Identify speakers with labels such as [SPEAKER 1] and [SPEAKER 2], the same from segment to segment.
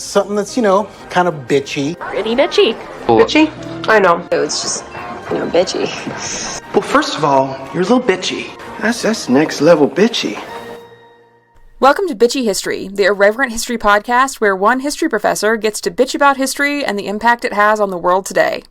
[SPEAKER 1] something that's, kind of bitchy.
[SPEAKER 2] Pretty bitchy.
[SPEAKER 3] Bitchy? I know. It's just, bitchy.
[SPEAKER 4] Well, first of all, you're a little bitchy. That's next level bitchy.
[SPEAKER 5] Welcome to Bitchy History, the irreverent history podcast where one history professor gets to bitch about history and the impact it has on the world today.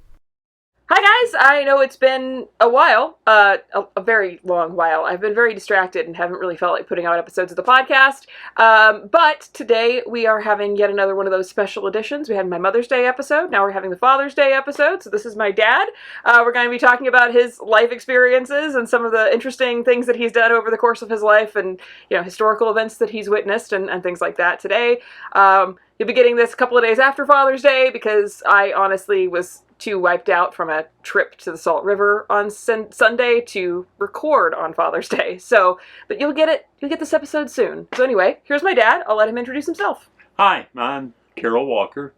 [SPEAKER 5] Hi guys, I know it's been a while, a very long while. I've been very distracted and haven't really felt like putting out episodes of the podcast, but today we are having yet another one of those special editions. We had my Mother's Day episode, now we're having the Father's Day episode, so this is my dad. We're going to be talking about his life experiences and some of the interesting things that he's done over the course of his life and, historical events that he's witnessed and things like that today. You'll be getting this a couple of days after Father's Day because I honestly was too wiped out from a trip to the Salt River on Sunday to record on Father's Day. So, but you'll get this episode soon. So anyway, here's my dad. I'll let him introduce himself.
[SPEAKER 6] Hi, I'm Carol Walker.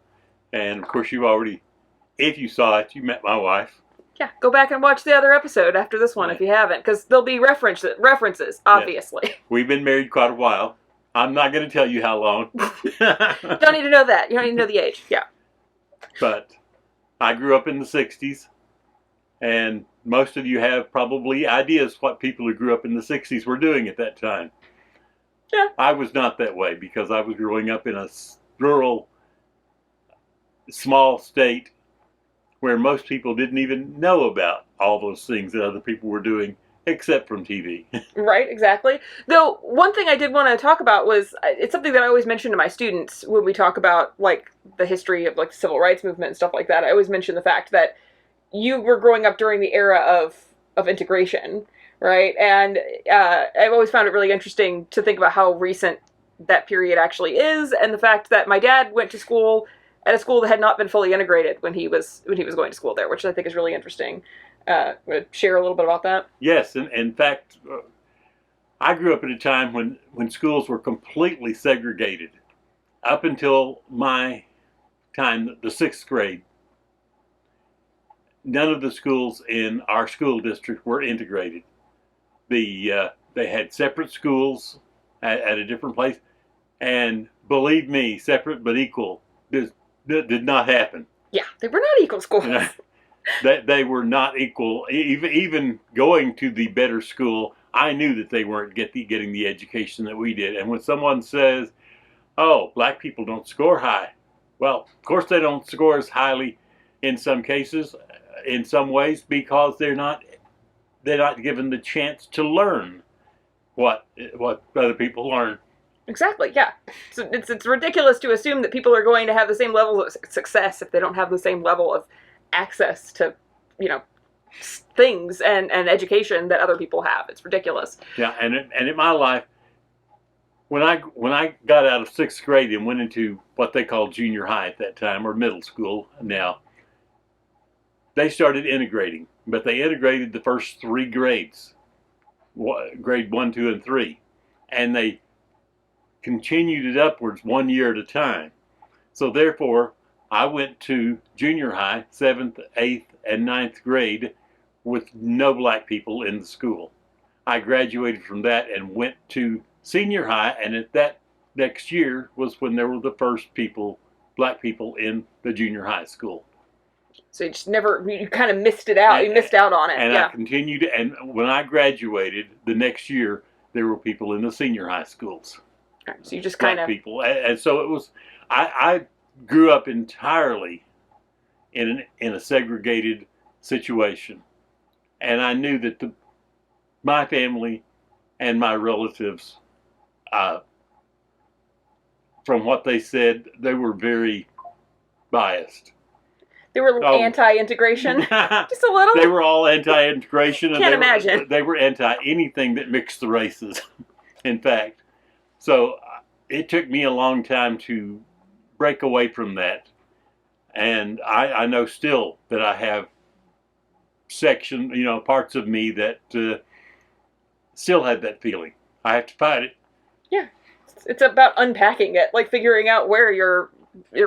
[SPEAKER 6] And of course you've already, if you saw it, you met my wife.
[SPEAKER 5] Yeah, go back and watch the other episode after this one if you haven't, because there'll be references, obviously.
[SPEAKER 6] Yeah. We've been married quite a while. I'm not going to tell you how long.
[SPEAKER 5] Don't need to know that. You don't need to know the age. Yeah.
[SPEAKER 6] But I grew up in the 60s, and most of you have probably ideas what people who grew up in the 60s were doing at that time.
[SPEAKER 5] Yeah.
[SPEAKER 6] I was not that way because I was growing up in a rural, small state where most people didn't even know about all those things that other people were doing except from TV.
[SPEAKER 5] Right, exactly. Though, one thing I did want to talk about was, it's something that I always mention to my students when we talk about, the history of, the civil rights movement and stuff like that. I always mention the fact that you were growing up during the era of integration, right? And I've always found it really interesting to think about how recent that period actually is, and the fact that my dad went to school at a school that had not been fully integrated when he was going to school there, which I think is really interesting. Share a little bit about that?
[SPEAKER 6] Yes, and in fact, I grew up at a time when schools were completely segregated. Up until my time, the 6th grade, none of the schools in our school district were integrated. They had separate schools at a different place, and believe me, separate but equal did not happen.
[SPEAKER 5] Yeah, they were not equal schools.
[SPEAKER 6] They were not equal. Even going to the better school, I knew that they weren't getting the education that we did. And when someone says, "Oh, black people don't score high," well, of course they don't score as highly in some cases, in some ways, because they're not given the chance to learn what other people learn.
[SPEAKER 5] Exactly, yeah. So it's ridiculous to assume that people are going to have the same level of success if they don't have the same level of access to, things and education that other people have. It's ridiculous.
[SPEAKER 6] Yeah, and in my life, when I got out of 6th grade and went into what they call junior high at that time, or middle school now, they started integrating, but they integrated the first 3 grades, grade 1, 2, and 3, and they continued it upwards 1 year at a time. So therefore, I went to junior high, 7th, 8th, and 9th grade with no black people in the school. I graduated from that and went to senior high, and at that next year was when there were the first black people in the junior high school.
[SPEAKER 5] So you kind of missed it out. You missed out on it.
[SPEAKER 6] And
[SPEAKER 5] yeah.
[SPEAKER 6] I continued, and when I graduated the next year, there were people in the senior high schools.
[SPEAKER 5] Right, so you just kind of
[SPEAKER 6] people, and so it was. I grew up entirely in a segregated situation, and I knew that my family and my relatives, from what they said, they were very biased.
[SPEAKER 5] They were anti-integration, just a little.
[SPEAKER 6] They were all anti-integration.
[SPEAKER 5] Can't imagine.
[SPEAKER 6] They were anti anything that mixed the races, in fact. So it took me a long time to break away from that. And I know still that I have parts of me that still had that feeling. I have to fight it.
[SPEAKER 5] Yeah. It's about unpacking it, figuring out where your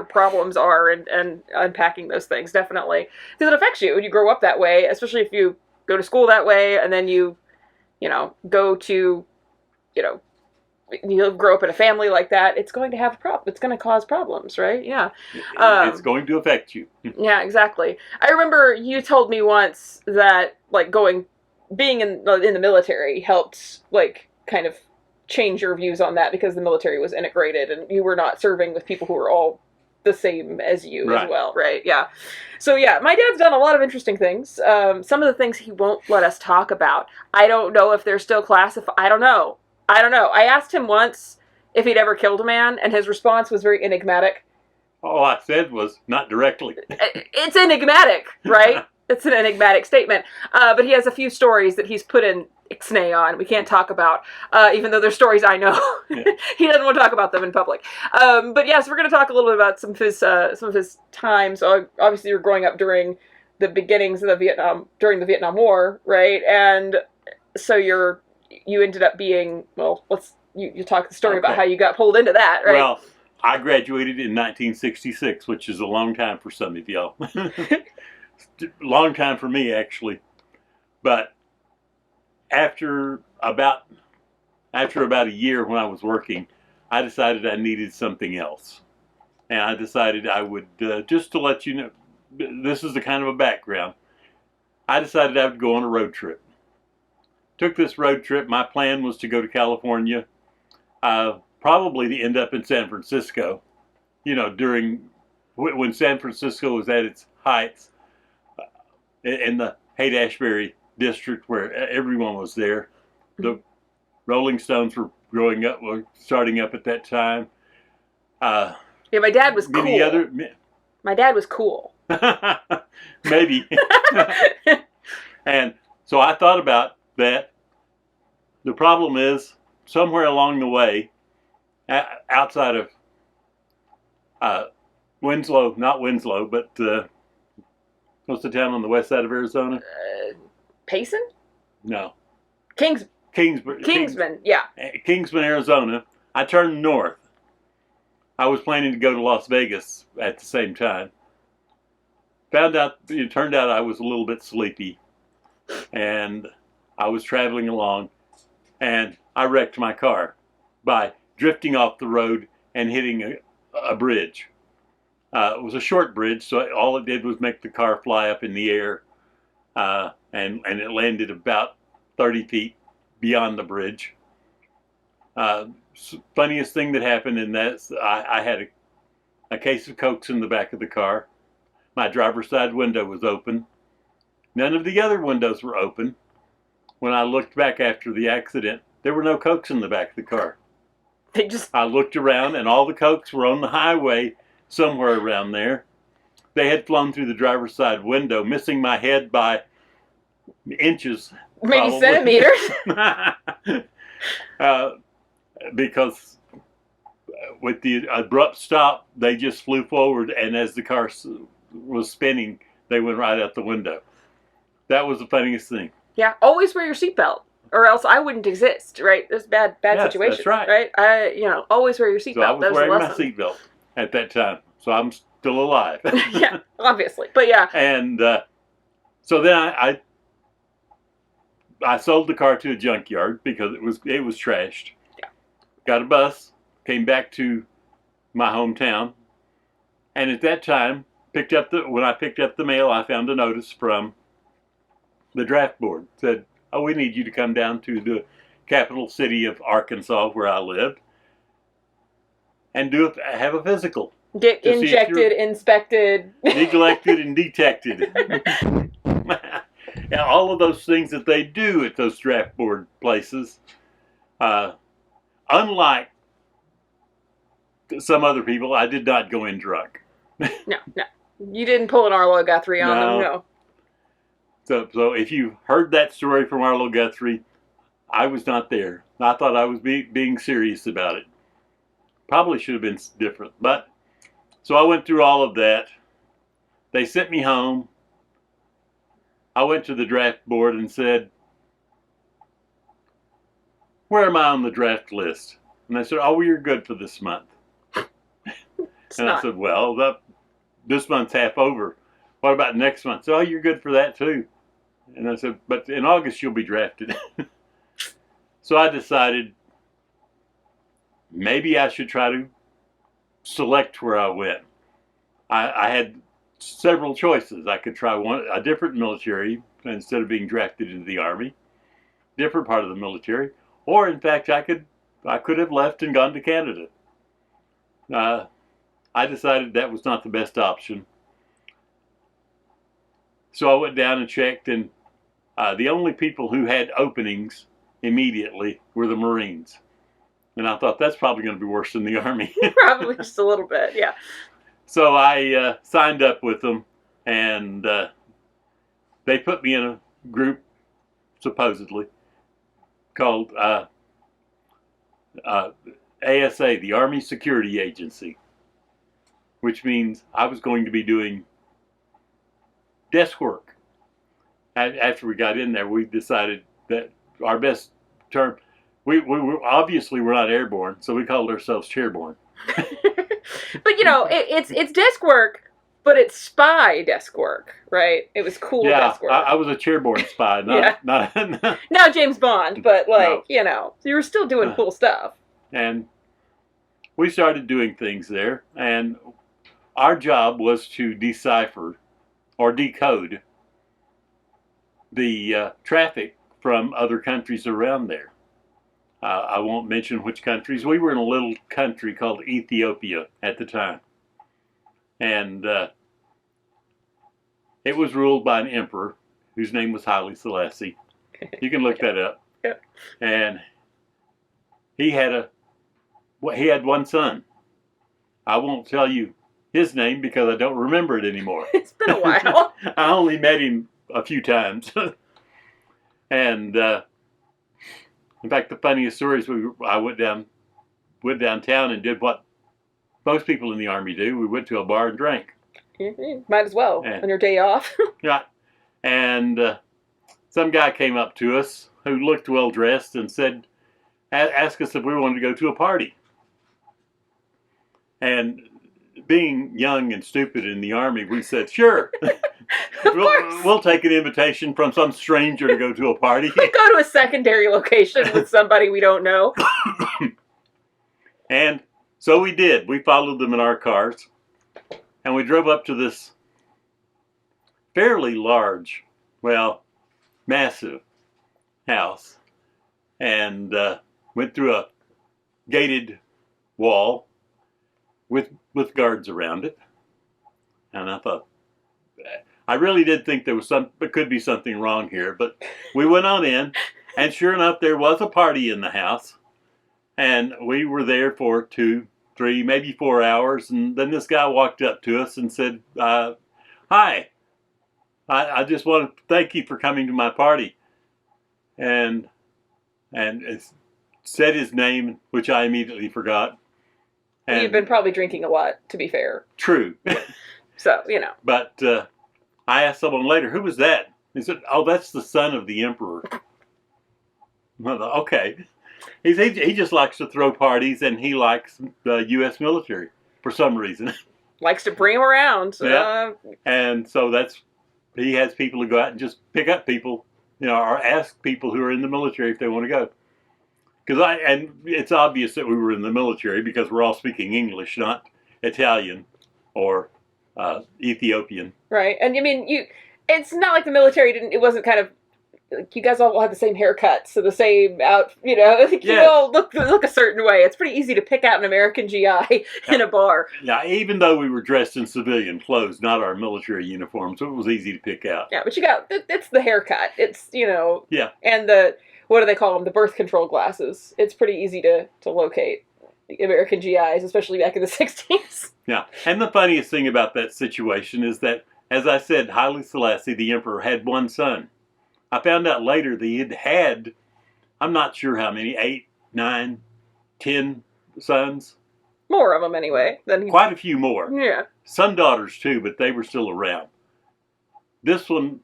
[SPEAKER 5] problems are and unpacking those things, definitely. Because it affects you when you grow up that way, especially if you go to school that way and then you go to, you grow up in a family like that, it's going to have it's going to cause problems, right? Yeah.
[SPEAKER 6] It's going to affect you.
[SPEAKER 5] Yeah, exactly. I remember you told me once that like being in the military helped like kind of change your views on that, because the military was integrated and you were not serving with people who were all the same as you as well, right? Yeah. So yeah, my dad's done a lot of interesting things. Some of the things he won't let us talk about, I don't know if they're still classified. I don't know. I asked him once if he'd ever killed a man, and his response was very enigmatic.
[SPEAKER 6] All I said was, not directly.
[SPEAKER 5] It's enigmatic, right? It's an enigmatic statement. But he has a few stories that he's put in ixnay on. We can't talk about, even though they're stories I know. Yeah. He doesn't want to talk about them in public. But yes, we're going to talk a little bit about some of his time. So obviously, you're growing up during the beginnings of during the Vietnam War, right? And so you ended up being, well, you talk the story about how you got pulled into that, right?
[SPEAKER 6] Well, I graduated in 1966, which is a long time for some of y'all. Long time for me, actually. But after about a year when I was working, I decided I needed something else. And I decided I would, just to let you know, this is the kind of a background, I decided I would go on a road trip. Took this road trip. My plan was to go to California, probably to end up in San Francisco, during when San Francisco was at its heights, in the Haight-Ashbury district where everyone was there. The Rolling Stones were starting up at that time.
[SPEAKER 5] Yeah, my dad was cool. My dad was cool.
[SPEAKER 6] Maybe. And so I thought about that. The problem is, somewhere along the way, outside of Winslow, not Winslow, but what's the town on the west side of Arizona?
[SPEAKER 5] Payson?
[SPEAKER 6] No.
[SPEAKER 5] Kingsman, yeah.
[SPEAKER 6] Kingsman, Arizona. I turned north. I was planning to go to Las Vegas at the same time. It turned out I was a little bit sleepy, and I was traveling along, and I wrecked my car by drifting off the road and hitting a bridge. It was a short bridge, so all it did was make the car fly up in the air, and it landed about 30 feet beyond the bridge. Funniest thing that happened in that, I had a case of Cokes in the back of the car. My driver's side window was open. None of the other windows were open. When I looked back after the accident, there were no Cokes in the back of the car. I looked around, and all the Cokes were on the highway somewhere around there. They had flown through the driver's side window, missing my head by inches.
[SPEAKER 5] Maybe centimeters.
[SPEAKER 6] Because with the abrupt stop, they just flew forward, and as the car was spinning, they went right out the window. That was the funniest thing. Yeah,
[SPEAKER 5] always wear your seatbelt, or else I wouldn't exist, right? There's bad situations,
[SPEAKER 6] that's right.
[SPEAKER 5] Always wear your seatbelt.
[SPEAKER 6] So I was wearing my seatbelt at that time, so I'm still alive.
[SPEAKER 5] Yeah, obviously, but yeah.
[SPEAKER 6] And so then I sold the car to a junkyard because it was trashed.
[SPEAKER 5] Yeah.
[SPEAKER 6] Got a bus, came back to my hometown, and at that time when I picked up the mail, I found a notice from the draft board. It said, "Oh, we need you to come down to the capital city of Arkansas, where I lived, and have a physical.
[SPEAKER 5] Get injected, inspected,
[SPEAKER 6] neglected, and detected." Yeah, all of those things that they do at those draft board places. Unlike some other people, I did not go in drunk.
[SPEAKER 5] No. You didn't pull an Arlo Guthrie on them, no.
[SPEAKER 6] So if you heard that story from Arlo Guthrie, I was not there. I thought I was being serious about it. Probably should have been different. But, so I went through all of that. They sent me home. I went to the draft board and said, "Where am I on the draft list?" And they said, "Oh, well, you're good for this month." And I said, "Well, this month's half over. What about next month?" "Oh, you're good for that too." And I said, "But in August you'll be drafted." So I decided maybe I should try to select where I went. I had several choices. I could try a different military instead of being drafted into the Army, different part of the military, or in fact I could have left and gone to Canada. I decided that was not the best option. So I went down and checked, and the only people who had openings immediately were the Marines. And I thought, that's probably going to be worse than the Army.
[SPEAKER 5] Probably just a little bit, yeah.
[SPEAKER 6] So I signed up with them, and they put me in a group, supposedly, called ASA, the Army Security Agency, which means I was going to be doing desk work. After we got in there, we decided that our best term, we were obviously we're not airborne, so we called ourselves chairborne.
[SPEAKER 5] But you know, it's desk work, but it's spy desk work, right? It was cool desk work.
[SPEAKER 6] I was a chairborne spy,
[SPEAKER 5] not James Bond, but you know, you were still doing cool stuff.
[SPEAKER 6] And we started doing things there, and our job was to decipher or decode the traffic from other countries around there. I won't mention which countries. We were in a little country called Ethiopia at the time. And it was ruled by an emperor whose name was Haile Selassie. You can look that up.
[SPEAKER 5] Yeah.
[SPEAKER 6] And he had one son. I won't tell you his name because I don't remember it anymore.
[SPEAKER 5] It's been a while.
[SPEAKER 6] I only met him a few times. And in fact, the funniest story is I went downtown and did what most people in the Army do. We went to a bar and drank.
[SPEAKER 5] Might as well on your day off.
[SPEAKER 6] Yeah. And some guy came up to us who looked well dressed and said, asked us if we wanted to go to a party. And being young and stupid in the Army, we said, sure. We'll take an invitation from some stranger to go to a party.
[SPEAKER 5] Go to a secondary location with somebody we don't know.
[SPEAKER 6] And so we did. We followed them in our cars. And we drove up to this fairly large, massive house. And went through a gated wall with guards around it. And I thought, I really did think there could be something wrong here, but we went on in, and sure enough, there was a party in the house, and we were there for 2, 3, maybe 4 hours, and then this guy walked up to us and said, hi, I just want to thank you for coming to my party, and said his name, which I immediately forgot. And
[SPEAKER 5] you've been probably drinking a lot, to be fair.
[SPEAKER 6] True.
[SPEAKER 5] So, you know.
[SPEAKER 6] But I asked someone later, who was that? He said, oh, that's the son of the emperor. I thought, okay. He just likes to throw parties, and he likes the U.S. military for some reason.
[SPEAKER 5] Likes to bring them around.
[SPEAKER 6] Yeah. And so he has people who go out and just pick up people, or ask people who are in the military if they want to go. And it's obvious that we were in the military because we're all speaking English, not Italian or Ethiopian.
[SPEAKER 5] Right. And I mean, it's not like the military it wasn't kind of, you guys all had the same haircut, so the same you all look a certain way. It's pretty easy to pick out an American GI in a bar. Yeah,
[SPEAKER 6] even though we were dressed in civilian clothes, not our military uniforms, so it was easy to pick out.
[SPEAKER 5] Yeah, but it's the haircut. It's,
[SPEAKER 6] Yeah.
[SPEAKER 5] And the, what do they call them? The birth control glasses. It's pretty easy to locate American GIs, especially back in the 60s.
[SPEAKER 6] Yeah, and the funniest thing about that situation is that, as I said, Haile Selassie, the emperor, had one son. I found out later that he had, I'm not sure how many, 8, 9, 10 sons.
[SPEAKER 5] More of them, anyway.
[SPEAKER 6] Quite a few more.
[SPEAKER 5] Yeah.
[SPEAKER 6] Some daughters, too, but they were still around. This one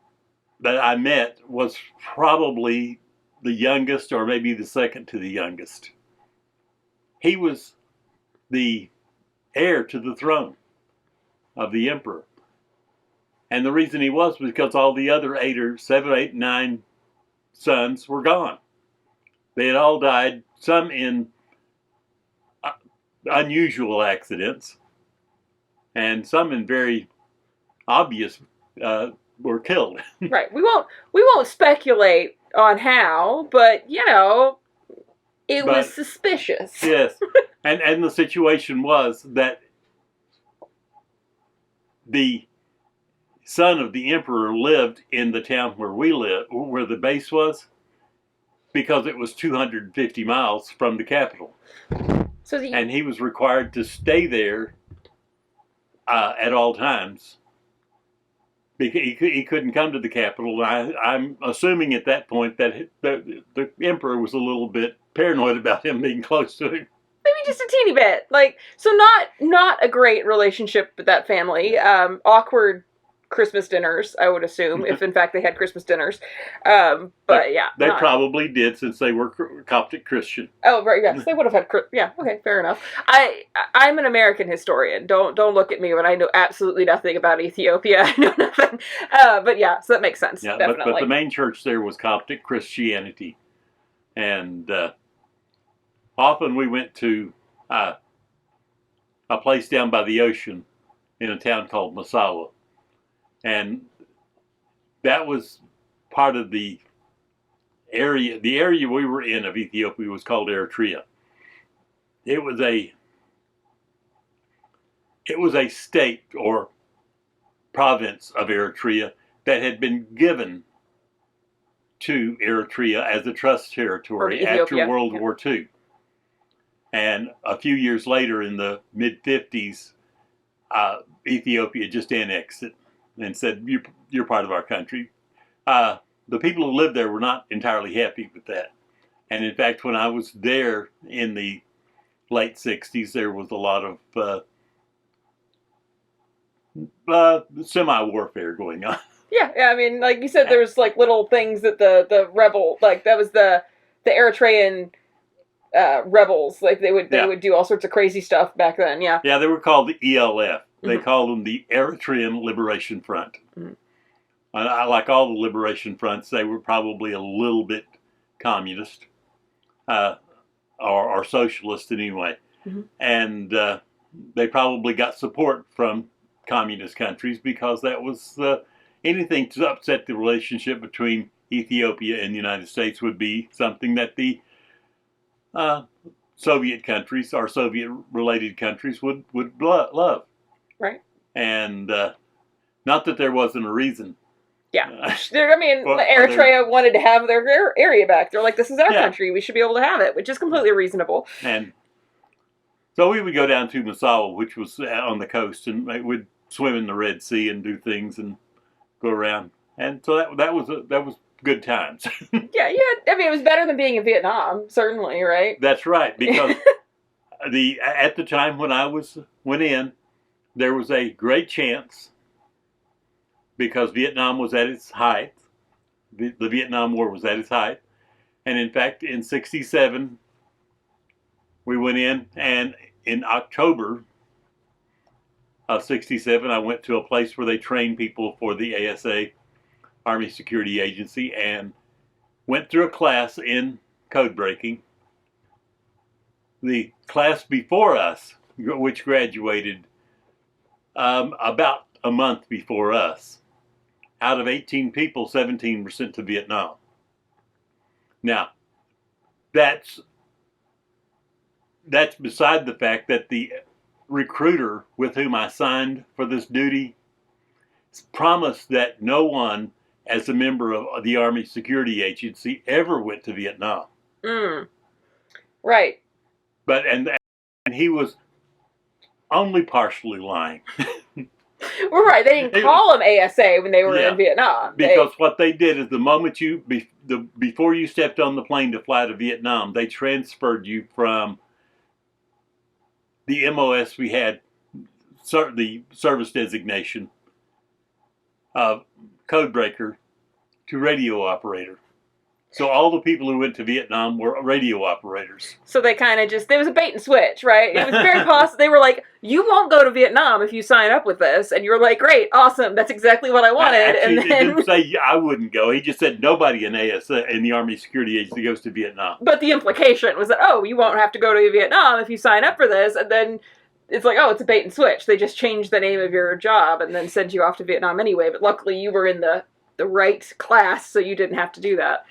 [SPEAKER 6] that I met was probably the youngest, or maybe the second to the youngest. He was the heir to the throne of the emperor. And the reason he was because all the other 7, 8, 9 sons were gone. They had all died, some in unusual accidents, and some in very obvious were killed.
[SPEAKER 5] Right. We won't speculate on how, but it
[SPEAKER 6] But
[SPEAKER 5] was suspicious.
[SPEAKER 6] yes, and the situation was that the son of the emperor lived in the town where we live, where the base was, because it was 250 miles from the capital. And he was required to stay there at all times. Because he couldn't come to the capital. I'm assuming at that point that the emperor was a little bit paranoid about him being close to him.
[SPEAKER 5] Maybe just a teeny bit. So not a great relationship with that family. Awkward Christmas dinners, I would assume, if in fact they had Christmas dinners. But yeah.
[SPEAKER 6] They probably did, since they were Coptic Christian.
[SPEAKER 5] Oh, right, yes. They would have had, yeah, okay, fair enough. I'm an American historian. Don't look at me when I know absolutely nothing about Ethiopia. I know nothing. But yeah, so that makes sense,
[SPEAKER 6] Yeah,
[SPEAKER 5] definitely.
[SPEAKER 6] but the main church there was Coptic Christianity. And often we went to a place down by the ocean in a town called Massawa. And that was part of the area we were in of Ethiopia was called Eritrea. It was a state or province of Eritrea that had been given to Eritrea as a trust territory after World War II. And a few years later, in the mid-50s, Ethiopia just annexed it and said, you're part of our country. The people who lived there were not entirely happy with that. And in fact, when I was there in the late 60s, there was a lot of semi-warfare going on.
[SPEAKER 5] Yeah, I mean, like you said, there's like little things that the rebel, like that was the Eritrean rebels, like they would do all sorts of crazy stuff back then. Yeah.
[SPEAKER 6] Yeah, they were called the ELF. They called them the Eritrean Liberation Front. Mm-hmm. I like all the liberation fronts. They were probably a little bit communist or socialist anyway. Mm-hmm. And they probably got support from communist countries because that was anything to upset the relationship between Ethiopia and the United States would be something that the Soviet countries or Soviet-related countries would love.
[SPEAKER 5] Right.
[SPEAKER 6] And not that there wasn't a reason.
[SPEAKER 5] Yeah. I mean, Eritrea wanted to have their area back. They're like, this is our country. We should be able to have it, which is completely reasonable.
[SPEAKER 6] And so we would go down to Massawa, which was on the coast, and we'd swim in the Red Sea and do things and go around. And so that was good times.
[SPEAKER 5] Yeah. I mean, it was better than being in Vietnam, certainly, right?
[SPEAKER 6] That's right, because at the time when I went in, there was a great chance, because Vietnam was at its height, the Vietnam War was at its height, and in fact in '67 we went in, and in October of '67 I went to a place where they train people for the ASA, Army Security Agency, and went through a class in code breaking. The class before us, which graduated about a month before us, out of 18 people, 17 were sent to Vietnam. Now, that's beside the fact that the recruiter with whom I signed for this duty promised that no one, as a member of the Army Security Agency, ever went to Vietnam.
[SPEAKER 5] Right.
[SPEAKER 6] But and he was only partially lying.
[SPEAKER 5] Well, right. They didn't call them ASA when they were in Vietnam.
[SPEAKER 6] Because what they did is the moment before you stepped on the plane to fly to Vietnam, they transferred you from the MOS we had, the service designation of codebreaker, to radio operator. So all the people who went to Vietnam were radio operators.
[SPEAKER 5] So they kind of just, there was a bait and switch, right? It was very possible. They were like, you won't go to Vietnam if you sign up with this. And you're like, great, awesome, that's exactly what I wanted.
[SPEAKER 6] Actually,
[SPEAKER 5] and then,
[SPEAKER 6] he didn't say I wouldn't go. He just said nobody in the Army Security Agency goes to Vietnam.
[SPEAKER 5] but the implication was that, oh, you won't have to go to Vietnam if you sign up for this. And then it's like, oh, it's a bait and switch. They just changed the name of your job and then sent you off to Vietnam anyway. But luckily you were in the right class, so you didn't have to do that.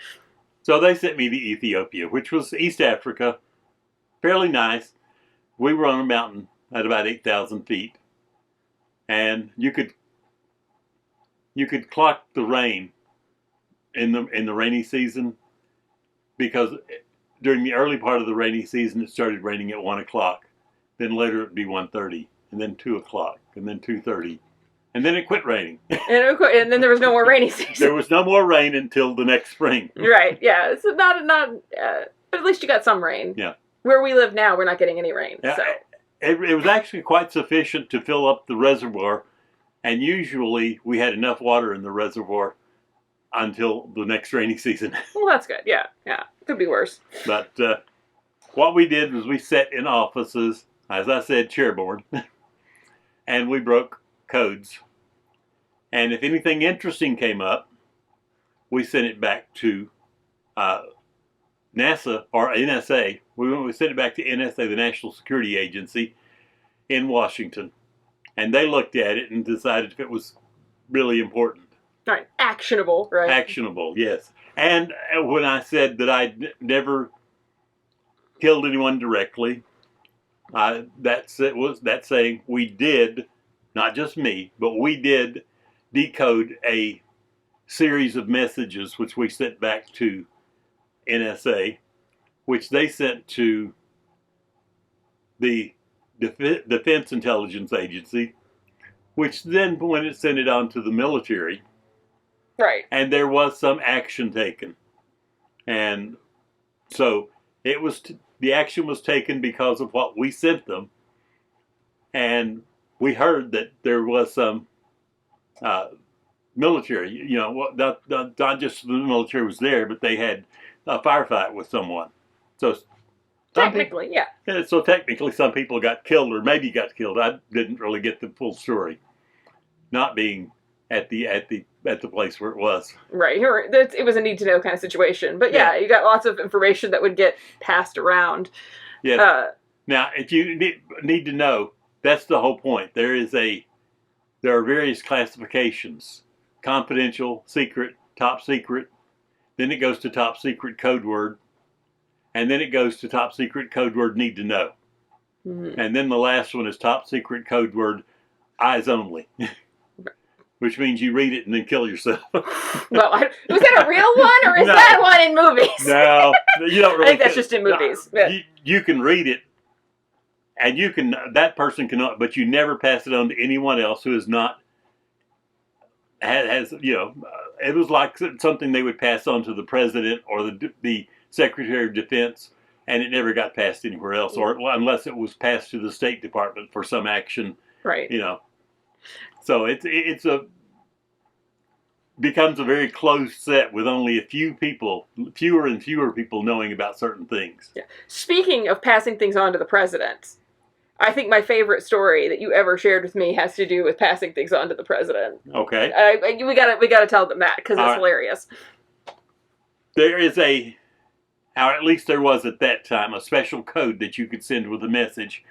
[SPEAKER 6] So they sent me to Ethiopia, which was East Africa, fairly nice. We were on a mountain at about 8,000 feet, and you could clock the rain in the rainy season, because during the early part of the rainy season it started raining at 1 o'clock. Then later it would be 1:30, and then 2 o'clock, and then 2:30. And then it quit raining.
[SPEAKER 5] And then there was no more rainy season.
[SPEAKER 6] There was no more rain until the next spring.
[SPEAKER 5] Right, yeah. It's not but at least you got some rain.
[SPEAKER 6] Yeah.
[SPEAKER 5] Where we live now, we're not getting any rain.
[SPEAKER 6] Yeah,
[SPEAKER 5] So
[SPEAKER 6] it was actually quite sufficient to fill up the reservoir, and usually we had enough water in the reservoir until the next rainy season.
[SPEAKER 5] well, that's good. Yeah. Could be worse.
[SPEAKER 6] But what we did was we sat in offices, as I said, chairboard, and we broke codes. And if anything interesting came up, we sent it back to NASA or NSA. We sent it back to NSA, the National Security Agency in Washington. And they looked at it and decided if it was really important.
[SPEAKER 5] Right. Actionable, right?
[SPEAKER 6] Actionable, yes. And when I said that I'd never killed anyone directly, that's saying we did, not just me, but we did decode a series of messages which we sent back to NSA, which they sent to the Defense Intelligence Agency, which then when it sent it on to the military.
[SPEAKER 5] Right.
[SPEAKER 6] And there was some action taken. And so it was the action was taken because of what we sent them. And we heard that there was some military, not just the military was there, but they had a firefight with someone. So
[SPEAKER 5] Technically, yeah.
[SPEAKER 6] So technically some people got killed, or maybe got killed. I didn't really get the full story, not being at the place where it was.
[SPEAKER 5] Right. It was a need to know kind of situation. But yeah, you got lots of information that would get passed around.
[SPEAKER 6] Yes. Now, if you need to know, that's the whole point. There are various classifications: confidential, secret, top secret. Then it goes to top secret code word, and then it goes to top secret code word need to know. Mm-hmm. And then the last one is top secret code word eyes only. Which means you read it and then kill yourself.
[SPEAKER 5] Well, was that a real one, or is that one in movies?
[SPEAKER 6] No, you don't really.
[SPEAKER 5] I think that's just in movies.
[SPEAKER 6] No, you can read it, and that person cannot, but you never pass it on to anyone else who is not, it was like something they would pass on to the president or the Secretary of Defense, and it never got passed anywhere else, or unless it was passed to the State Department for some action.
[SPEAKER 5] Right.
[SPEAKER 6] So becomes a very close set with only fewer and fewer people knowing about certain things. Yeah.
[SPEAKER 5] Speaking of passing things on to the president, I think my favorite story that you ever shared with me has to do with passing things on to the president.
[SPEAKER 6] Okay.
[SPEAKER 5] We gotta tell them that because it's hilarious.
[SPEAKER 6] There is or at least there was at that time, a special code that you could send with a message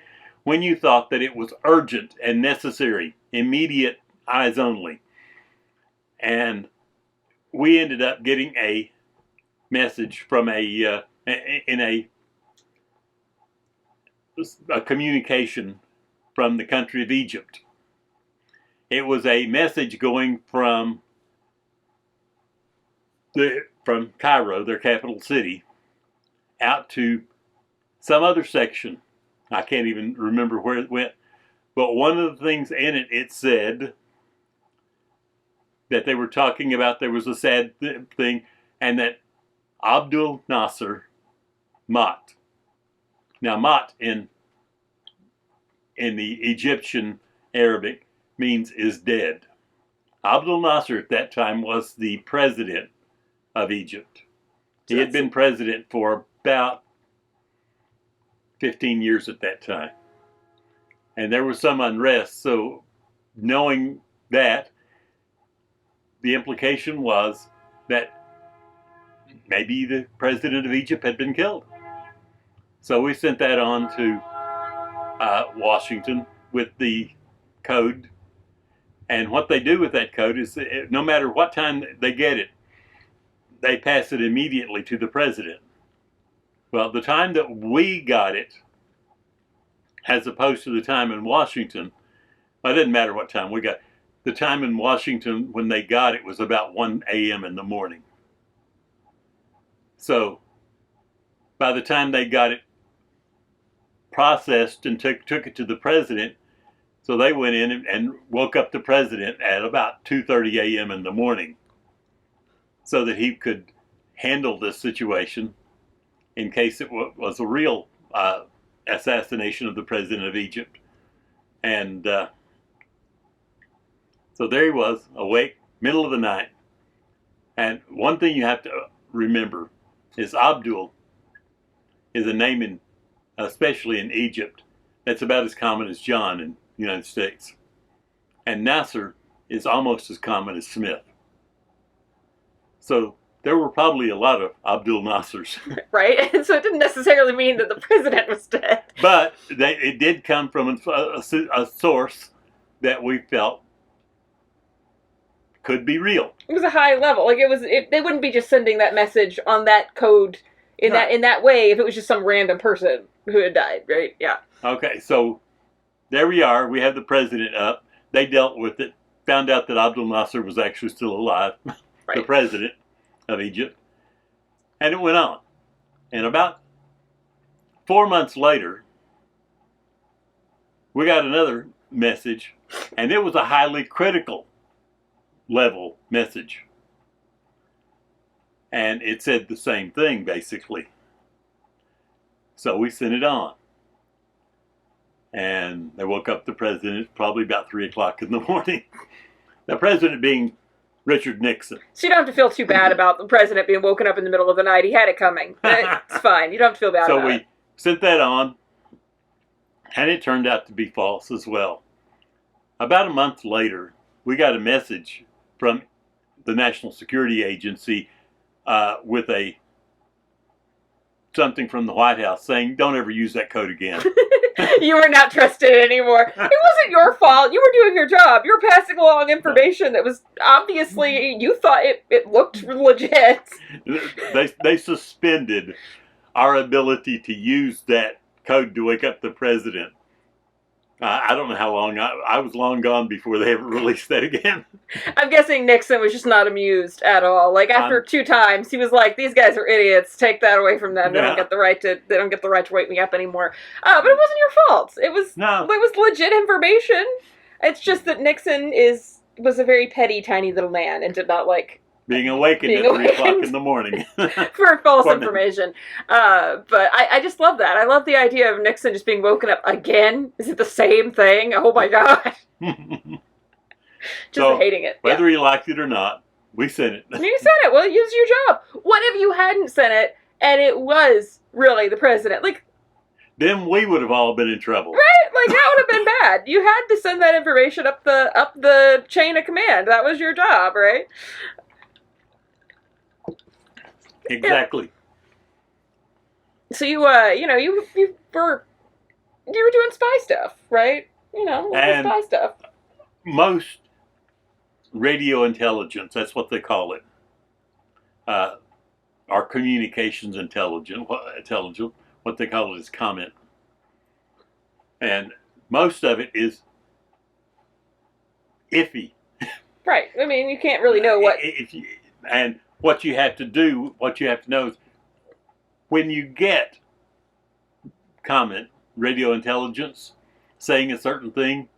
[SPEAKER 6] when you thought that it was urgent and necessary, immediate, eyes only. And we ended up getting a message from a communication from the country of Egypt. It was a message going from Cairo, their capital city, out to some other section. I can't even remember where it went. But one of the things in it, it said that they were talking about there was a sad thing, and that Abdul Nasser Mat. Now, Mat in the Egyptian Arabic means is dead. Abdul Nasser at that time was the president of Egypt. He had been president for about 15 years at that time. And there was some unrest. So knowing that, the implication was that maybe the president of Egypt had been killed. So we sent that on to Washington with the code. And what they do with that code is no matter what time they get it, they pass it immediately to the president. Well, the time that we got it, as opposed to the time in Washington, well, it didn't matter what time we got it. The time in Washington when they got it was about 1 a.m. in the morning. So by the time they got it processed and took it to the president, so they went in and woke up the president at about 2:30 a.m. in the morning so that he could handle this situation in case it was a real assassination of the president of Egypt. And so there he was, awake, middle of the night. And one thing you have to remember is Abdul is a name, especially in Egypt, that's about as common as John in the United States. And Nasser is almost as common as Smith. So there were probably a lot of Abdul Nassers.
[SPEAKER 5] Right? And so it didn't necessarily mean that the president was dead.
[SPEAKER 6] But it did come from a source that we felt could be real.
[SPEAKER 5] It was a high level. Like they wouldn't be just sending that message on that code in that way if it was just some random person who had died, right? Yeah.
[SPEAKER 6] Okay, so there we are. We have the president up. They dealt with it. Found out that Abdul Nasser was actually still alive,
[SPEAKER 5] right.
[SPEAKER 6] The president of Egypt. And it went on. And about 4 months later, we got another message, and it was a highly critical level message. And it said the same thing, basically. So we sent it on. And they woke up the president probably about 3 o'clock in the morning. The president being Richard Nixon.
[SPEAKER 5] So you don't have to feel too bad about the president being woken up in the middle of the night. He had it coming. It's fine. You don't have to feel bad about it.
[SPEAKER 6] So we sent that on, and it turned out to be false as well. About a month later, we got a message from the National Security Agency with something from the White House saying, don't ever use that code again.
[SPEAKER 5] You were not trusted anymore. It wasn't your fault. You were doing your job. You were passing along information that was obviously, you thought it looked legit.
[SPEAKER 6] They suspended our ability to use that code to wake up the president. I don't know how long. I was long gone before they ever released that again.
[SPEAKER 5] I'm guessing Nixon was just not amused at all. Like after 2 times, he was like, "These guys are idiots. Take that away from them. They don't get the right to. They don't get the right to wake me up anymore." But it wasn't your fault. It was legit information. It's just that Nixon was a very petty, tiny little man and did not like
[SPEAKER 6] being awakened at 3 o'clock in the morning
[SPEAKER 5] for false information. But I just love that. I love the idea of Nixon just being woken up again. Is it the same thing? Oh my God. Just hating it.
[SPEAKER 6] Whether you liked it or not, we sent it.
[SPEAKER 5] You sent it. Well, use your job. What if you hadn't sent it and it was really the president? Like,
[SPEAKER 6] then we would have all been in trouble.
[SPEAKER 5] Right? Like, that would have been bad. You had to send that information up the chain of command. That was your job, right?
[SPEAKER 6] Exactly.
[SPEAKER 5] Yeah. So you were doing spy stuff, right? Spy stuff.
[SPEAKER 6] Most radio intelligence, that's what they call it, our communications intelligence, what they call it is comment. And most of it is iffy.
[SPEAKER 5] Right. I mean, you can't really know what...
[SPEAKER 6] And what you have to do, what you have to know is when you get comment, radio intelligence, saying a certain thing,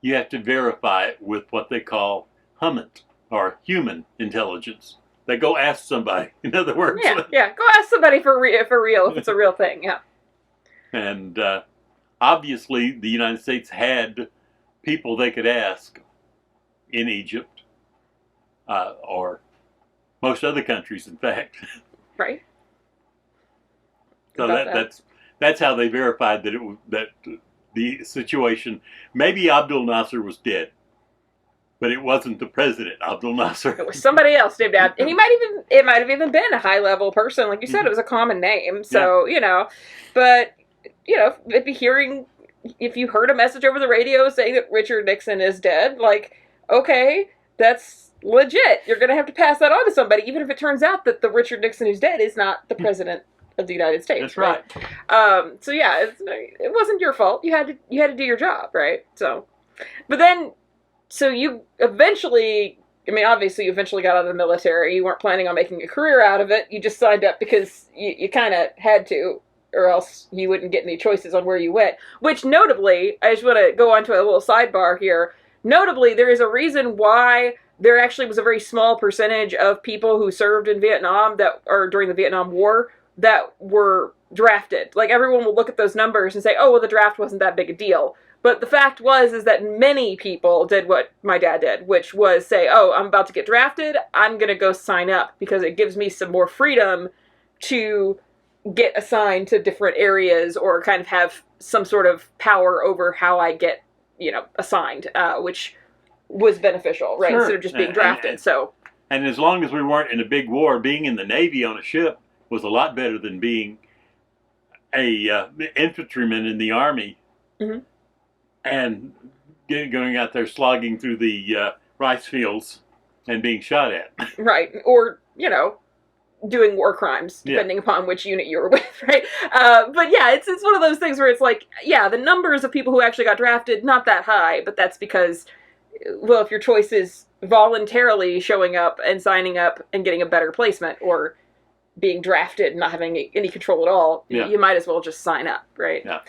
[SPEAKER 6] you have to verify it with what they call HUMINT, or human intelligence. They go ask somebody, in other words.
[SPEAKER 5] Yeah. Go ask somebody for real if it's a real thing, yeah.
[SPEAKER 6] And obviously the United States had people they could ask in Egypt, or most other countries, in fact.
[SPEAKER 5] Right.
[SPEAKER 6] So
[SPEAKER 5] about that.
[SPEAKER 6] that's how they verified that it was that the situation. Maybe Abdul Nasser was dead, but it wasn't the president, Abdul Nasser.
[SPEAKER 5] It was somebody else named Abd. And it might have even been a high level person. Like you said, it was a common name. So, but, if you heard a message over the radio saying that Richard Nixon is dead, like, okay, that's legit. You're going to have to pass that on to somebody, even if it turns out that the Richard Nixon who's dead is not the president of the United States.
[SPEAKER 6] That's right.
[SPEAKER 5] So yeah, it wasn't your fault. You had to do your job, right? So, but then, so you eventually, obviously you eventually got out of the military. You weren't planning on making a career out of it. You just signed up because you kind of had to, or else you wouldn't get any choices on where you went. Which notably, I just want to go on to a little sidebar here. Notably, there is a reason why there actually was a very small percentage of people who served in Vietnam during the Vietnam War that were drafted. Like, everyone will look at those numbers and say, oh, well, the draft wasn't that big a deal. But the fact is that many people did what my dad did, which was say, oh, I'm about to get drafted, I'm going to go sign up because it gives me some more freedom to get assigned to different areas or kind of have some sort of power over how I get, assigned, which was beneficial, right?
[SPEAKER 6] Sure.
[SPEAKER 5] Instead of just being drafted.
[SPEAKER 6] And as long as we weren't in a big war, being in the Navy on a ship was a lot better than being a infantryman in the Army. Mm-hmm. And going out there slogging through the rice fields and being shot at.
[SPEAKER 5] Right. Or, doing war crimes, depending upon which unit you were with, right? But yeah, it's one of those things where it's like, yeah, the numbers of people who actually got drafted, not that high, but that's because, well, if your choice is voluntarily showing up and signing up and getting a better placement, or being drafted and not having any control at all, you might as well just sign up, right?
[SPEAKER 6] Yeah.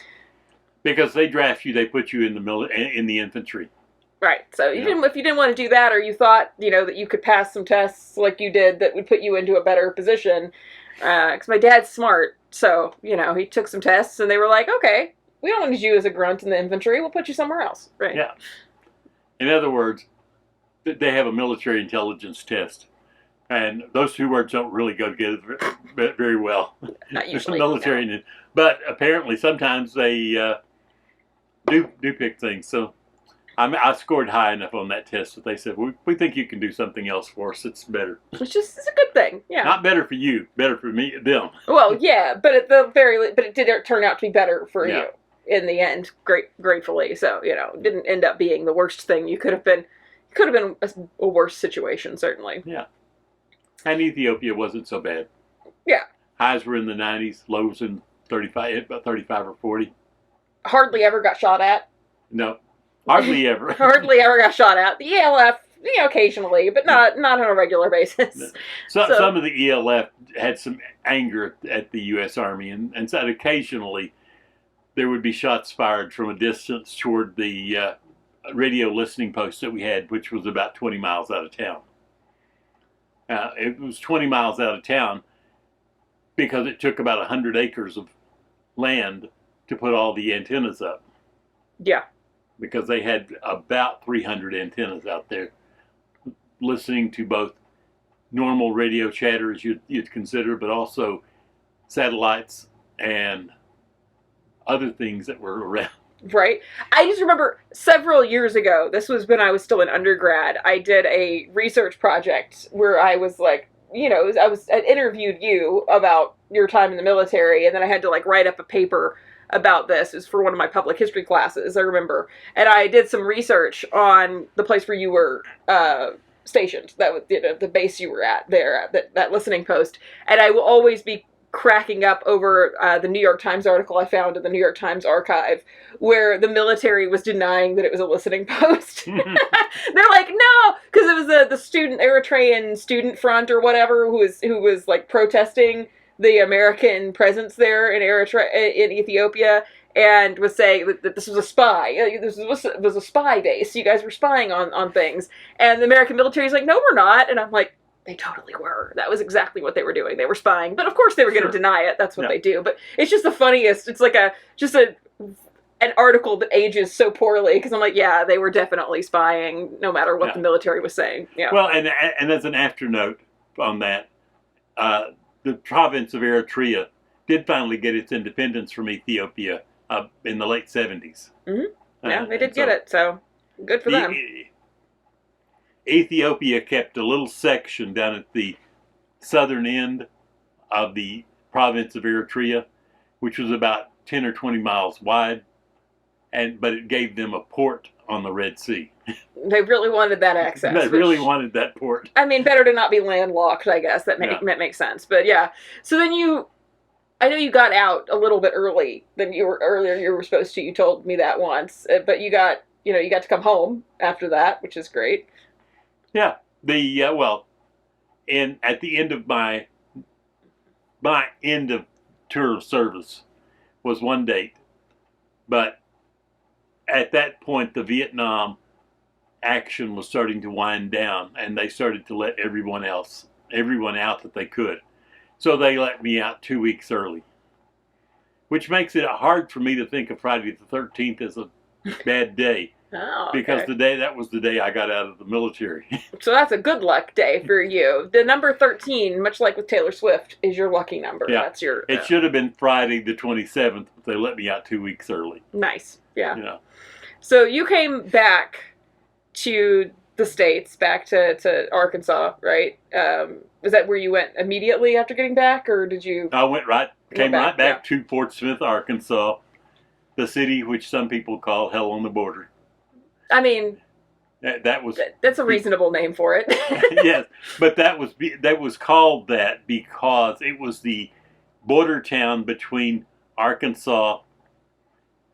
[SPEAKER 6] Because they draft you, they put you in the infantry.
[SPEAKER 5] Right. So even if you didn't want to do that, or you thought, that you could pass some tests like you did that would put you into a better position, because my dad's smart, so, he took some tests and they were like, okay, we don't want you as a grunt in the infantry, we'll put you somewhere else, right?
[SPEAKER 6] Yeah. In other words, they have a military intelligence test. And those two words don't really go together very well.
[SPEAKER 5] Not usually.
[SPEAKER 6] Military, no. But apparently sometimes they do pick things. So I scored high enough on that test that they said, we think you can do something else for us. It's better.
[SPEAKER 5] Which is a good thing. Yeah.
[SPEAKER 6] Not better for you, better for them.
[SPEAKER 5] Well, yeah, but it did turn out to be better for you in the end. Gratefully. So it didn't end up being the worst thing. You could have been a worse situation, certainly.
[SPEAKER 6] Yeah. And Ethiopia wasn't so bad.
[SPEAKER 5] Yeah.
[SPEAKER 6] Highs were in the 90s, lows in 35 or 40.
[SPEAKER 5] Hardly ever got shot at.
[SPEAKER 6] No, hardly ever.
[SPEAKER 5] Hardly ever got shot at. The ELF, occasionally, but not on a regular basis.
[SPEAKER 6] No. So some of the ELF had some anger at the U.S. Army, and so occasionally there would be shots fired from a distance toward the radio listening post that we had, which was about 20 miles out of town. It was 20 miles out of town because it took about 100 acres of land to put all the antennas up.
[SPEAKER 5] Yeah.
[SPEAKER 6] Because they had about 300 antennas out there listening to both normal radio chatter, as you'd consider, but also satellites and other things that were around.
[SPEAKER 5] Right. I just remember several years ago, this was when I was still an undergrad, I did a research project where I was like, I interviewed you about your time in the military, and then I had to write up a paper about this. It was for one of my public history classes, I remember. And I did some research on the place where you were stationed, that was the base you were at there, that listening post. And I will always be cracking up over the New York Times article I found in the New York Times archive where the military was denying that it was a listening post. They're like, no, because it was the Eritrean student front or whatever who was protesting the American presence there in Ethiopia, and was saying that this was a spy. This was a spy base. You guys were spying on things. And the American military is like, no, we're not. And I'm like, they totally were. That was exactly what they were doing. They were spying. But of course they were going to deny it. That's what they do. But it's just the funniest. It's like an article that ages so poorly, because I'm like, yeah, they were definitely spying no matter what the military was saying. Yeah.
[SPEAKER 6] Well, and as an afternote on that, the province of Eritrea did finally get its independence from Ethiopia in the late 70s.
[SPEAKER 5] Yeah, they did get it, so good for them.
[SPEAKER 6] Ethiopia kept a little section down at the southern end of the province of Eritrea, which was about 10 or 20 miles wide, but it gave them a port on the Red Sea.
[SPEAKER 5] They really wanted that access.
[SPEAKER 6] They really wanted that port.
[SPEAKER 5] I mean, better to not be landlocked, I guess. That makes sense. But yeah, so then I know you got out a little bit early than you were supposed to. You told me that once, but you got to come home after that, which is great.
[SPEAKER 6] Yeah. At the end of my end of tour of service was one date, but at that point the Vietnam action was starting to wind down, and they started to let everyone out that they could. So they let me out 2 weeks early, which makes it hard for me to think of Friday the 13th as a bad day.
[SPEAKER 5] Oh, okay.
[SPEAKER 6] Because that was the day I got out of the military.
[SPEAKER 5] So that's a good luck day for you. The number 13, much like with Taylor Swift, is your lucky number.
[SPEAKER 6] Yeah.
[SPEAKER 5] That's your.
[SPEAKER 6] It should have been Friday the 27th, but they let me out 2 weeks early.
[SPEAKER 5] Nice. Yeah.
[SPEAKER 6] You know.
[SPEAKER 5] So you came back to the States, back to Arkansas, right? Was that where you went immediately after getting back, or did you?
[SPEAKER 6] I came right back to Fort Smith, Arkansas, the city which some people call hell on the border.
[SPEAKER 5] I mean, that's a reasonable name for it.
[SPEAKER 6] Yes, but that was called that because it was the border town between Arkansas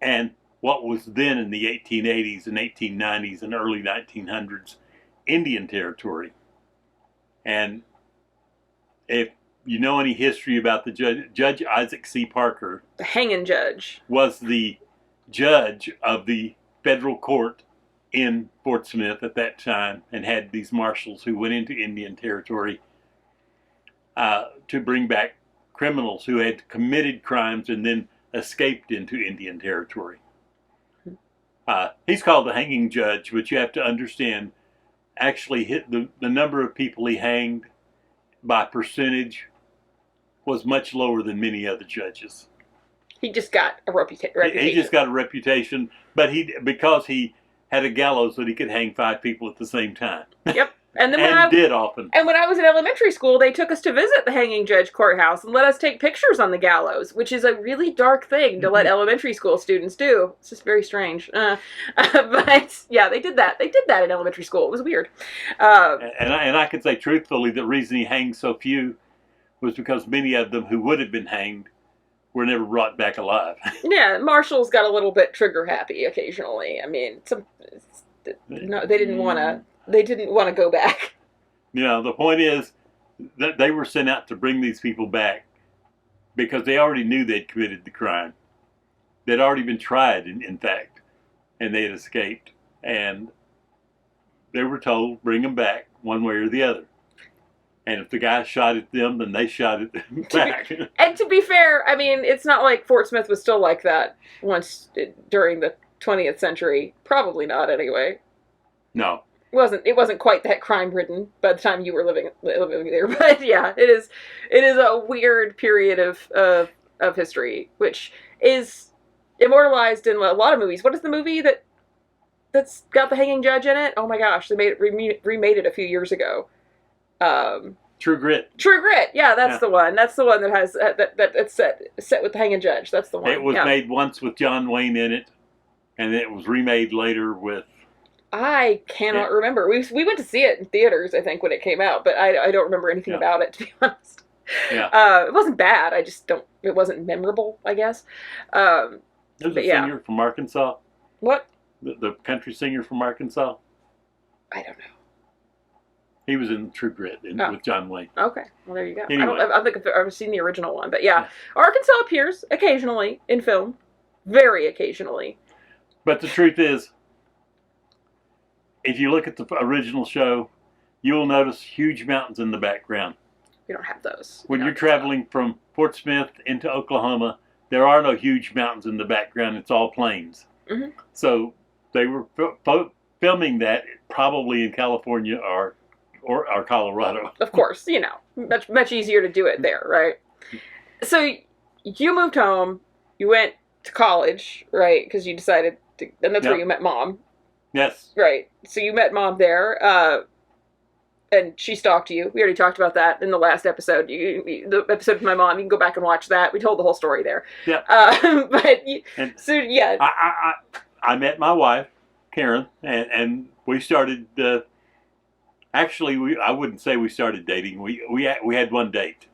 [SPEAKER 6] and what was then in the 1880s and 1890s and early 1900s Indian Territory. And if you know any history about the Judge Isaac C. Parker,
[SPEAKER 5] the hanging judge,
[SPEAKER 6] was the judge of the federal court in Fort Smith at that time, and had these marshals who went into Indian Territory to bring back criminals who had committed crimes and then escaped into Indian Territory. He's called the hanging judge, but you have to understand, actually hit the number of people he hanged by percentage was much lower than many other judges.
[SPEAKER 5] He just got a reputation.
[SPEAKER 6] He just got a reputation, but because he had a gallows that he could hang 5 people at the same time.
[SPEAKER 5] Yep. And then
[SPEAKER 6] did often.
[SPEAKER 5] And when I was in elementary school, they took us to visit the hanging judge courthouse and let us take pictures on the gallows, which is a really dark thing to let elementary school students do. It's just very strange. But yeah, they did that. They did that in elementary school. It was weird.
[SPEAKER 6] And I can say truthfully, the reason he hanged so few was because many of them who would have been hanged were never brought back alive.
[SPEAKER 5] Yeah, marshals got a little bit trigger happy occasionally. I mean, they didn't want to go back.
[SPEAKER 6] The point is that they were sent out to bring these people back because they already knew they'd committed the crime. They'd already been tried, in fact, and they had escaped. And they were told, bring them back one way or the other. And if the guy shot at them, then they shot at them back.
[SPEAKER 5] And to be fair, I mean, it's not like Fort Smith was still like that during the 20th century. Probably not, anyway.
[SPEAKER 6] No.
[SPEAKER 5] It wasn't quite that crime-ridden by the time you were living there. But yeah, it is a weird period of history, which is immortalized in a lot of movies. What is the movie that's got the hanging judge in it? Oh my gosh, they remade it a few years ago.
[SPEAKER 6] True Grit.
[SPEAKER 5] True Grit. Yeah, that's the one. That's the one that has that's set with the hanging judge. That's the one.
[SPEAKER 6] It was made once with John Wayne in it, and then it was remade later with.
[SPEAKER 5] I cannot remember. We went to see it in theaters, I think, when it came out, but I don't remember anything about it, to be honest.
[SPEAKER 6] Yeah.
[SPEAKER 5] It wasn't bad. I just don't. It wasn't memorable, I guess.
[SPEAKER 6] There's a singer from Arkansas.
[SPEAKER 5] What?
[SPEAKER 6] The country singer from Arkansas.
[SPEAKER 5] I don't know.
[SPEAKER 6] He was in True Grit with John Wayne.
[SPEAKER 5] Okay, well there you go.
[SPEAKER 6] Anyway.
[SPEAKER 5] I don't think I've ever seen the original one, but yeah, Arkansas appears occasionally in film, very occasionally.
[SPEAKER 6] But the truth is, if you look at the original show, you'll notice huge mountains in the background.
[SPEAKER 5] We don't have those.
[SPEAKER 6] When you're traveling from Fort Smith into Oklahoma, there are no huge mountains in the background. It's all plains. Mm-hmm. So they were filming that probably in California or Colorado.
[SPEAKER 5] Of course, much easier to do it there, right? So you moved home, you went to college, right? Because you decided to, and that's where
[SPEAKER 6] Yep.
[SPEAKER 5] you met Mom,
[SPEAKER 6] Yes.
[SPEAKER 5] right? So you met Mom there, and she stalked you. We already talked about that in the last episode. The episode with my mom, you can go back and watch that. We told the whole story there.
[SPEAKER 6] Yep. And
[SPEAKER 5] So yeah.
[SPEAKER 6] I met my wife, Karen, and we started. Actually, I wouldn't say we started dating. We had one date.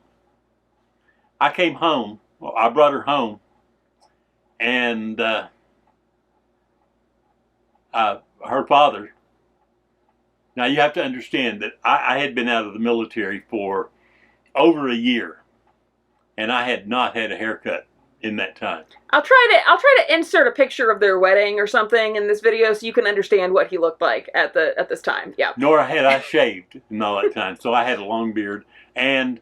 [SPEAKER 6] I came home. Well, I brought her home, and her father. Now you have to understand that I had been out of the military for over a year, and I had not had a haircut in that time.
[SPEAKER 5] I'll try to insert a picture of their wedding or something in this video so you can understand what he looked like at this time. Yeah.
[SPEAKER 6] Nor had I shaved in all that time, so I had a long beard and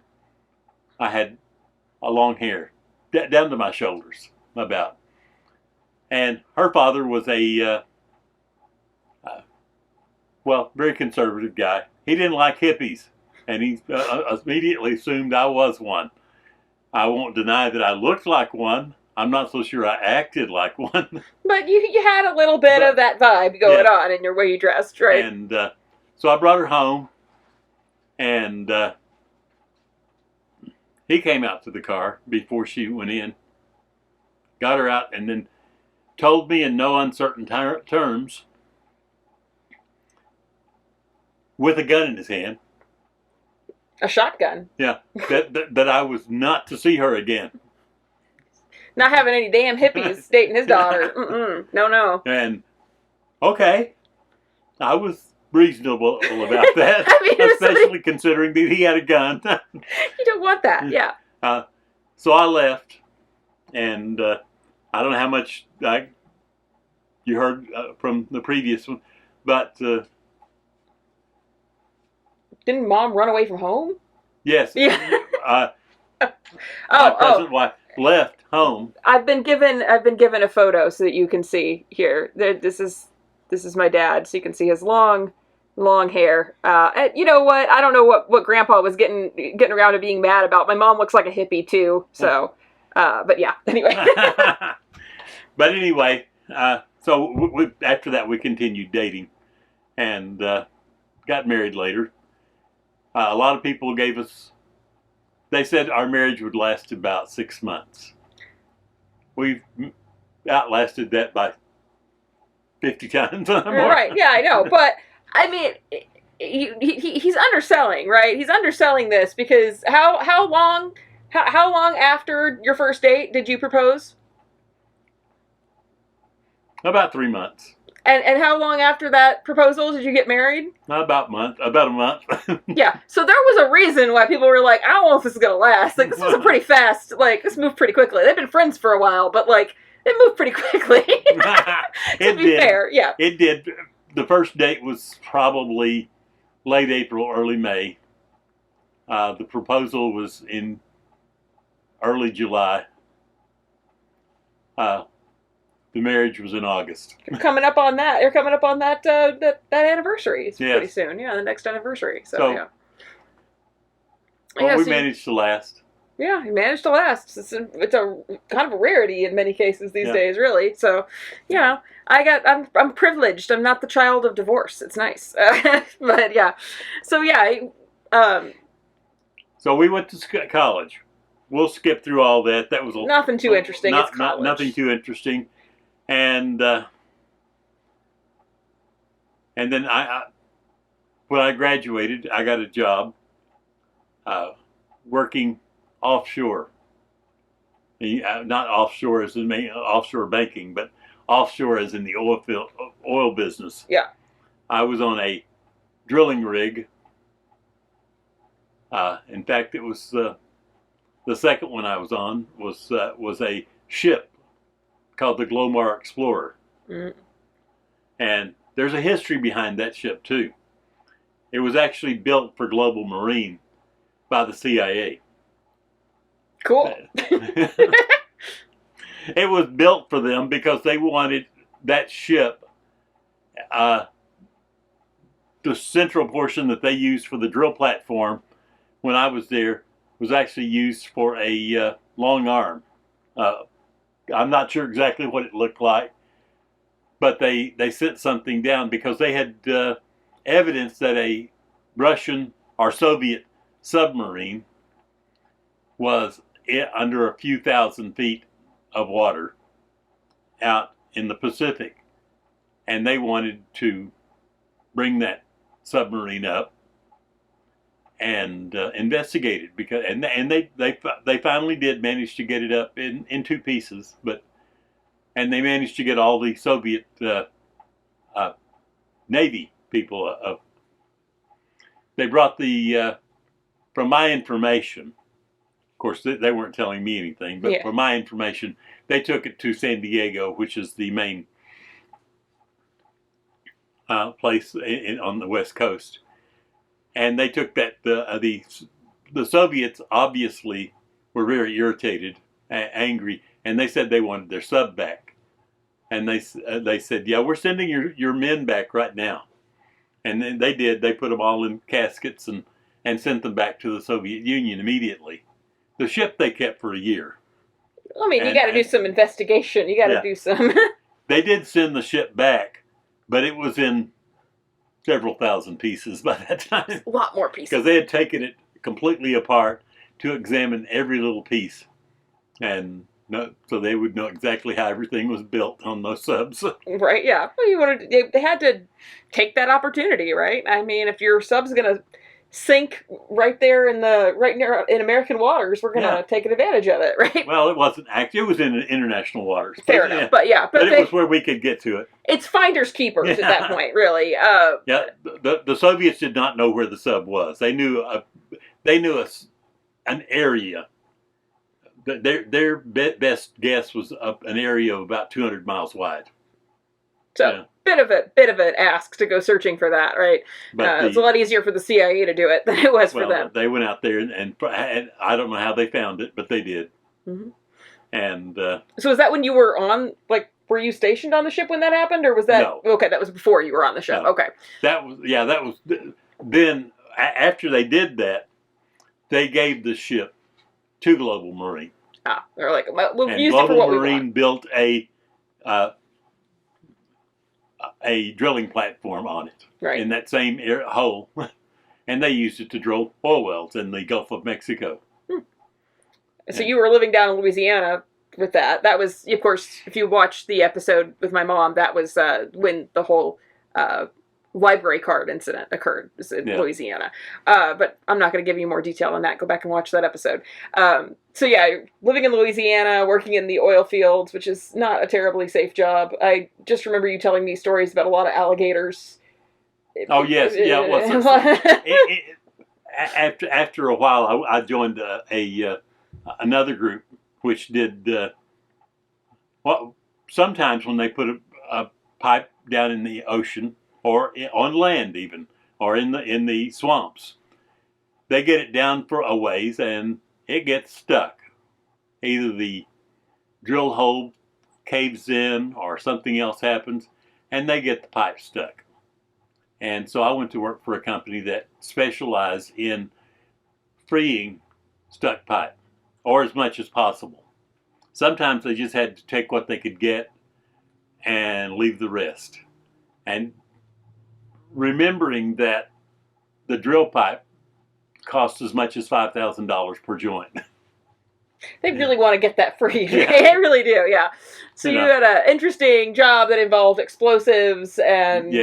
[SPEAKER 6] I had a long hair down to my shoulders, about. And her father was a very conservative guy. He didn't like hippies, and he immediately assumed I was one. I won't deny that I looked like one. I'm not so sure I acted like one.
[SPEAKER 5] But you had a little bit of that vibe going on in your way you dressed, right?
[SPEAKER 6] And so I brought her home, and he came out to the car before she went in, got her out, and then told me in no uncertain terms, with a gun in his hand,
[SPEAKER 5] a shotgun.
[SPEAKER 6] yeah, that I was not to see her again.
[SPEAKER 5] Not having any damn hippies dating his daughter. No.
[SPEAKER 6] And okay, I was reasonable about that,
[SPEAKER 5] I mean,
[SPEAKER 6] especially considering that he had a gun.
[SPEAKER 5] You don't want that, yeah.
[SPEAKER 6] So I left, and I don't know how much you heard from the previous one, but
[SPEAKER 5] didn't Mom run away from home?
[SPEAKER 6] yes.
[SPEAKER 5] Yeah.
[SPEAKER 6] My present wife left home.
[SPEAKER 5] I've been given a photo so that you can see here. This is my dad, so you can see his long hair. And you know what? I don't know what Grandpa was getting around to being mad about. My mom looks like a hippie too. So, but yeah. Anyway.
[SPEAKER 6] But anyway, so after that we continued dating, and got married later. A lot of people gave us. They said our marriage would last about 6 months. We've outlasted that by 50 times.
[SPEAKER 5] Right, yeah, I know. But, I mean, he's underselling, right? He's underselling this because how long after your first date did you propose?
[SPEAKER 6] About 3 months.
[SPEAKER 5] And how long after that proposal did you get married?
[SPEAKER 6] About a month.
[SPEAKER 5] Yeah, so there was a reason why people were like, I don't know if this is going to last. Like, this was a pretty fast, like, this moved pretty quickly. They've been friends for a while, but, like, it moved pretty quickly. To be fair, yeah.
[SPEAKER 6] It did. The first date was probably late April, early May. The proposal was in early July. The marriage was in August.
[SPEAKER 5] You're coming up on that that anniversary. It's pretty soon. Yeah, the next anniversary. So yeah.
[SPEAKER 6] Well, we managed to last.
[SPEAKER 5] Yeah, we managed to last. It's a kind of a rarity in many cases these days, really. So, you know, I'm privileged. I'm not the child of divorce. It's nice. But yeah. So yeah.
[SPEAKER 6] So we went to college. We'll skip through all that. That was
[SPEAKER 5] nothing too interesting. It's college.
[SPEAKER 6] Nothing too interesting. And then when I graduated, I got a job working offshore. Not offshore as in offshore banking, but offshore as in the oil business.
[SPEAKER 5] Yeah.
[SPEAKER 6] I was on a drilling rig. In fact, it was the second one I was on was a ship called the Glomar Explorer. Mm. And there's a history behind that ship too. It was actually built for Global Marine by the CIA.
[SPEAKER 5] Cool.
[SPEAKER 6] It was built for them because they wanted that ship, the central portion that they used for the drill platform when I was there was actually used for a long arm. I'm not sure exactly what it looked like, but they sent something down because they had evidence that a Russian or Soviet submarine was under a few thousand feet of water out in the Pacific, and they wanted to bring that submarine up and investigate it because they finally did manage to get it up in two pieces, and they managed to get all the Soviet Navy people. They brought from my information, of course they weren't telling me anything, but from my information, they took it to San Diego, which is the main place on the West Coast. And they took that, the Soviets obviously were very irritated, angry, and they said they wanted their sub back. And they said, yeah, we're sending your men back right now. And then they did. They put them all in caskets and sent them back to the Soviet Union immediately. The ship they kept for a year.
[SPEAKER 5] I mean, you got to do some investigation. You got to do some.
[SPEAKER 6] They did send the ship back, but it was in several thousand pieces by that time.
[SPEAKER 5] A lot more pieces.
[SPEAKER 6] Because they had taken it completely apart to examine every little piece. And so they would know exactly how everything was built on those subs.
[SPEAKER 5] Right, yeah. Well, they had to take that opportunity, right? I mean, if your sub's going to sink right there in American waters, we're going to take advantage of it, right?
[SPEAKER 6] Well, it wasn't actually. It was in international waters.
[SPEAKER 5] Fair enough, but
[SPEAKER 6] it was where we could get to it.
[SPEAKER 5] It's finders keepers at that point, really.
[SPEAKER 6] The Soviets did not know where the sub was. They knew an area. Their best guess was an area of about 200 miles wide.
[SPEAKER 5] So bit of an ask to go searching for that, right? But it's a lot easier for the CIA to do it than it was for them.
[SPEAKER 6] They went out there and I don't know how they found it, but they did. Mm-hmm. And
[SPEAKER 5] so was that when you were on, were you stationed on the ship when that happened, or was that okay? That was before you were on the ship.
[SPEAKER 6] No.
[SPEAKER 5] Okay,
[SPEAKER 6] that was then. After they did that, they gave the ship to Global Marine.
[SPEAKER 5] They're like, we'll use
[SPEAKER 6] Global
[SPEAKER 5] it for what
[SPEAKER 6] Marine
[SPEAKER 5] we want.
[SPEAKER 6] Built a drilling platform on it in that same hole, and they used it to drill oil wells in the Gulf of Mexico.
[SPEAKER 5] So you were living down in Louisiana with that. That was, of course, if you watched the episode with my mom, that was when the whole library card incident occurred in Louisiana. But I'm not going to give you more detail on that. Go back and watch that episode. So you're living in Louisiana, working in the oil fields, which is not a terribly safe job. I just remember you telling me stories about a lot of alligators.
[SPEAKER 6] Oh, yes. Yeah. After a while, I joined another group, which did, sometimes when they put a pipe down in the ocean, or on land even, or in the swamps, they get it down for a ways and it gets stuck. Either the drill hole caves in or something else happens and they get the pipe stuck. And so I went to work for a company that specialized in freeing stuck pipe, or as much as possible. Sometimes they just had to take what they could get and leave the rest. And remembering that the drill pipe costs as much as $5,000 per joint.
[SPEAKER 5] They really want to get that free. They really do, yeah. So you had an interesting job that involved explosives and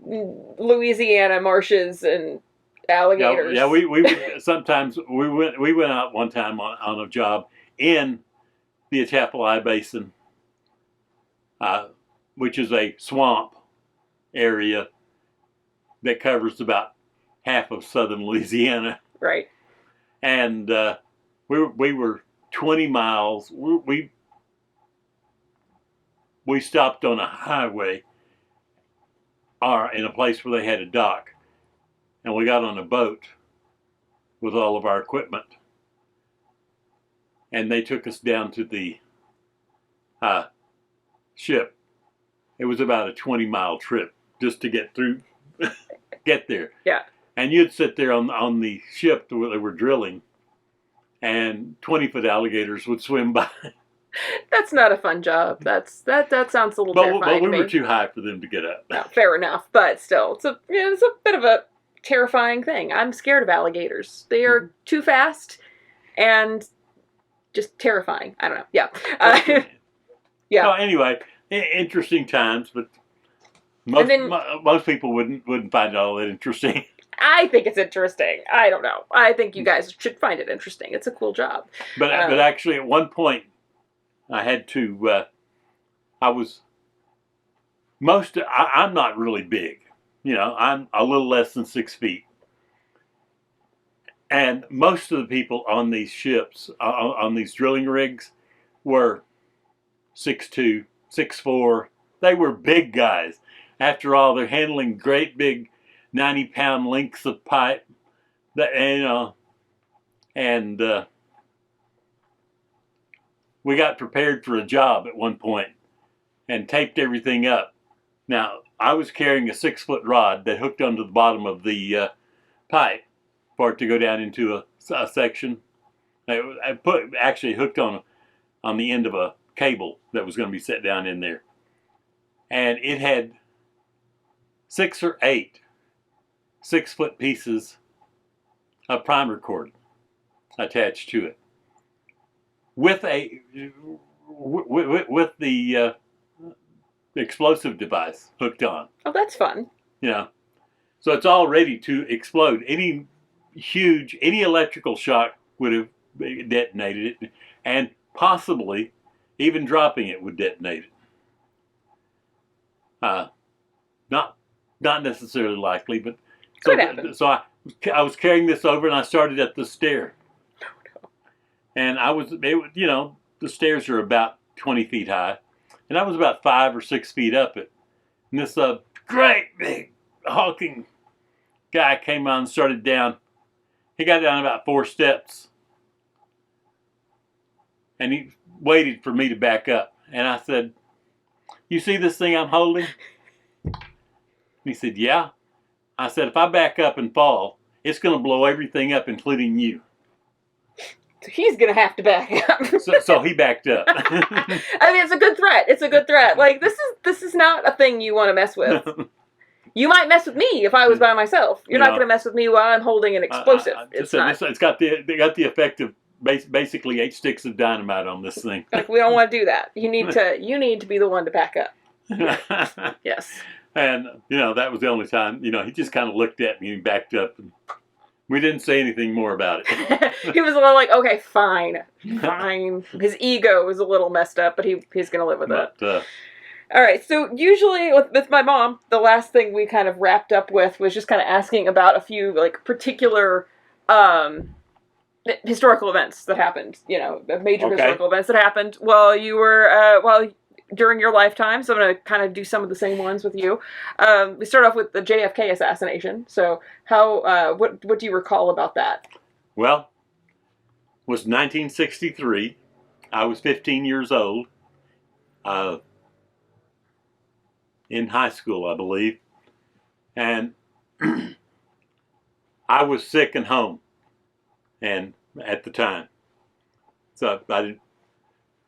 [SPEAKER 5] Louisiana marshes and alligators.
[SPEAKER 6] Yeah, we sometimes we went out one time on a job in the Atchafalaya Basin, which is a swamp area that covers about half of southern Louisiana.
[SPEAKER 5] Right.
[SPEAKER 6] And we were 20 miles. We stopped on a highway or in a place where they had a dock. And we got on a boat with all of our equipment. And they took us down to the ship. It was about a 20-mile trip just to get there.
[SPEAKER 5] Yeah.
[SPEAKER 6] And you'd sit there on the ship where they were drilling, and 20-foot alligators would swim by.
[SPEAKER 5] That's not a fun job. That sounds a little terrifying
[SPEAKER 6] But we
[SPEAKER 5] to me.
[SPEAKER 6] were too high for them to get up.
[SPEAKER 5] No, fair enough, but still, it's a bit of a terrifying thing. I'm scared of alligators. They are too fast and just terrifying. I don't know. Yeah. Yeah.
[SPEAKER 6] So anyway, interesting times, but most people wouldn't find it all that interesting.
[SPEAKER 5] I think it's interesting. I don't know. I think you guys should find it interesting. It's a cool job.
[SPEAKER 6] But actually, at one point, I had to. I'm not really big. I'm a little less than 6 feet. And most of the people on these ships, on these drilling rigs, were 6'2", 6'4". They were big guys. After all, they're handling great big 90-pound lengths of pipe. And we got prepared for a job at one point and taped everything up. Now, I was carrying a 6-foot rod that hooked onto the bottom of the pipe for it to go down into a section. I actually hooked on the end of a cable that was going to be set down in there. And it had 6 or 8 6-foot pieces of primer cord attached to it, with the explosive device hooked on.
[SPEAKER 5] Oh, that's fun.
[SPEAKER 6] So it's all ready to explode. Any electrical shock would have detonated it, and possibly even dropping it would detonate it. Not necessarily likely, but
[SPEAKER 5] could happen.
[SPEAKER 6] So I was carrying this over, and I started at the stair. And the stairs are about 20 feet high, and I was about 5 or 6 feet up it. And this great big hulking guy came on and started down. He got down about 4 steps, and he waited for me to back up. And I said, "You see this thing I'm holding?" He said, "Yeah." I said, "If I back up and fall, it's going to blow everything up, including you."
[SPEAKER 5] So he's going to have to back up.
[SPEAKER 6] so he backed up.
[SPEAKER 5] I mean, it's a good threat. It's a good threat. Like, this is not a thing you want to mess with. You might mess with me if I was by myself. You're not going to mess with me while I'm holding an explosive. It's
[SPEAKER 6] got the effect of basically 8 sticks of dynamite on this thing.
[SPEAKER 5] Like, we don't want to do that. You need to be the one to back up. Yes.
[SPEAKER 6] And that was the only time. He just kind of looked at me and backed up, and we didn't say anything more about it.
[SPEAKER 5] He was a little like, okay, fine. His ego was a little messed up, but he's going to live with it. All right, so usually with my mom, the last thing we kind of wrapped up with was just kind of asking about a few particular historical events that happened. Major historical events that happened while you were during your lifetime. So I'm going to kind of do some of the same ones with you. We start off with the JFK assassination. So what do you recall about that?
[SPEAKER 6] Well, it was 1963. I was 15 years old. In high school, I believe. And I was sick and home and at the time. So I didn't,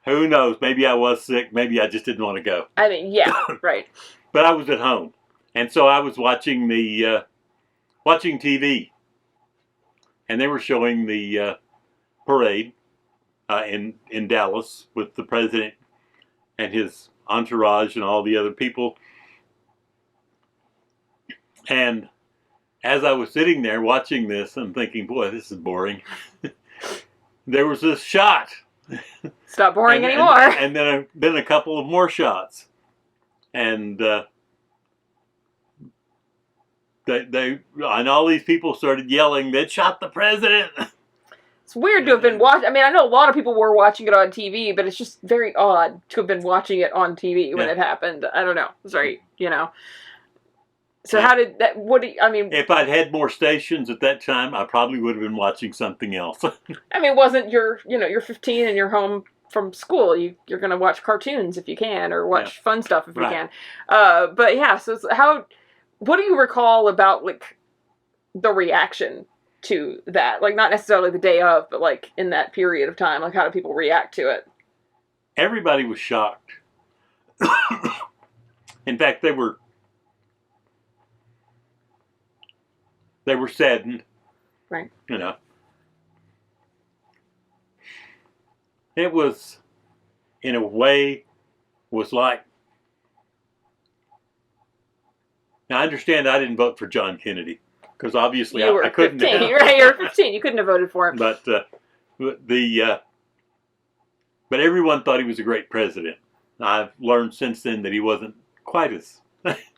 [SPEAKER 6] who knows, maybe I was sick, maybe I just didn't want to go.
[SPEAKER 5] I mean, yeah, right.
[SPEAKER 6] But I was at home. And so I was watching watching TV. And they were showing the parade in Dallas with the president and his entourage and all the other people. And as I was sitting there watching this, I'm thinking, boy, this is boring. There was this shot.
[SPEAKER 5] It's not boring anymore.
[SPEAKER 6] And then a couple of more shots. And and all these people started yelling, "They shot the president!"
[SPEAKER 5] It's weird to have been watching. I mean, I know a lot of people were watching it on TV, but it's just very odd to have been watching it on TV when it happened. I don't know. Sorry, So how did that? If I'd had more stations at that time, I probably would have been watching something else. I mean, wasn't you're 15 and you're home from school. You're going to watch cartoons if you can, or watch fun stuff if you can. But yeah, so what do you recall about the reaction to that? Like, not necessarily the day of, but like in that period of time, like how do people react to it?
[SPEAKER 6] Everybody was shocked. In fact, they were saddened.
[SPEAKER 5] Right.
[SPEAKER 6] You know. It was, in a way, was like, now I understand I didn't vote for John Kennedy, because obviously I couldn't
[SPEAKER 5] 15,
[SPEAKER 6] have.
[SPEAKER 5] right? You were 15. You couldn't have voted for him.
[SPEAKER 6] But but everyone thought he was a great president. I've learned since then that he wasn't quite as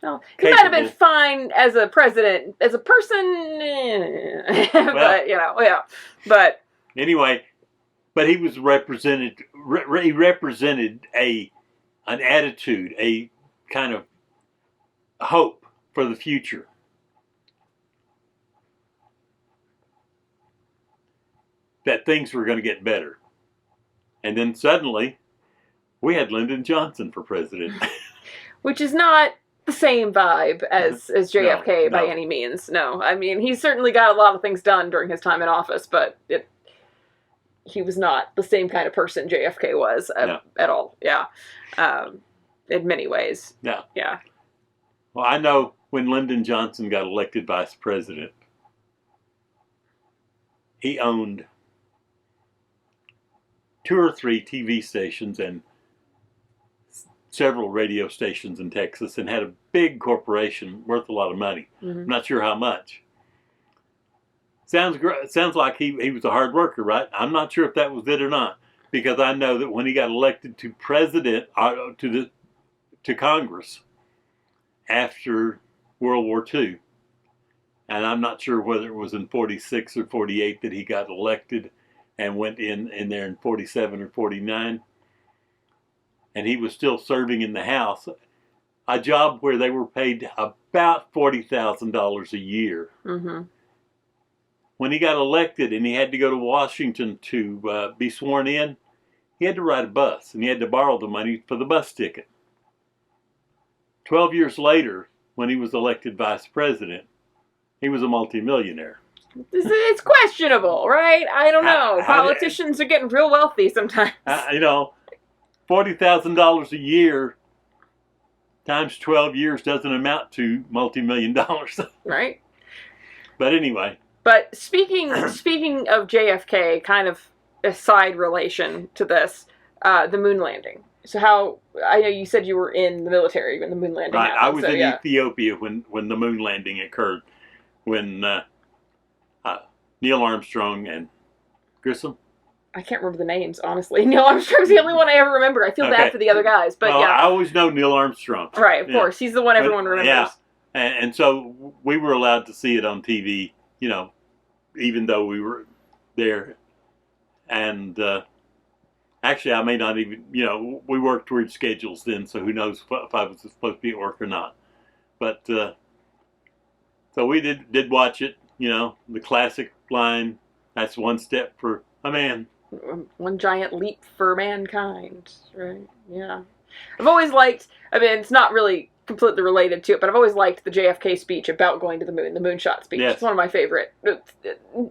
[SPEAKER 5] no, he might have been fine as a president, as a person, but But
[SPEAKER 6] anyway, but he was represented. He represented an attitude, a kind of hope for the future. That things were going to get better. And then suddenly, we had Lyndon Johnson for president.
[SPEAKER 5] Which is not the same vibe as JFK by
[SPEAKER 6] No.
[SPEAKER 5] any means. No, I mean, he certainly got a lot of things done during his time in office, but he was not the same kind of person JFK was at all. Yeah. In many ways.
[SPEAKER 6] Yeah.
[SPEAKER 5] Yeah.
[SPEAKER 6] Well, I know when Lyndon Johnson got elected vice president, he owned 2 or 3 TV stations and several radio stations in Texas, and had a big corporation worth a lot of money.
[SPEAKER 5] Mm-hmm.
[SPEAKER 6] I'm not sure how much. Sounds like he was a hard worker, right? I'm not sure if that was it or not, because I know that when he got elected to president, to Congress after World War II, and I'm not sure whether it was in 46 or 48 that he got elected and went in there in 47 or 49, and he was still serving in the House, a job where they were paid about $40,000 a year.
[SPEAKER 5] Mm-hmm.
[SPEAKER 6] When he got elected and he had to go to Washington to be sworn in, he had to ride a bus, and he had to borrow the money for the bus ticket. 12 years later, when he was elected vice president, he was a multimillionaire.
[SPEAKER 5] It's questionable, right? I don't know. Politicians are getting real wealthy sometimes.
[SPEAKER 6] $40,000 a year times 12 years doesn't amount to multi-million dollars.
[SPEAKER 5] Right.
[SPEAKER 6] But anyway.
[SPEAKER 5] But speaking of JFK, kind of a side relation to this, the moon landing. So I know you said you were in the military when the moon landing happened.
[SPEAKER 6] I was in Ethiopia when the moon landing occurred, when Neil Armstrong and Grissom.
[SPEAKER 5] I can't remember the names, honestly. Neil Armstrong's the only one I ever remember. I feel bad for the other guys, but
[SPEAKER 6] well, I always know Neil Armstrong.
[SPEAKER 5] Right, of course. He's the one everyone remembers.
[SPEAKER 6] Yeah, and so we were allowed to see it on TV, even though we were there. And actually, I may not even, we worked towards schedules then, so who knows if I was supposed to be at work or not. But so we did watch it, the classic line, that's one step for a man.
[SPEAKER 5] One giant leap for mankind, right? Yeah. I've always liked, it's not really completely related to it, but I've always liked the JFK speech about going to the moon, the moonshot speech.
[SPEAKER 6] Yes.
[SPEAKER 5] It's one of my favorite.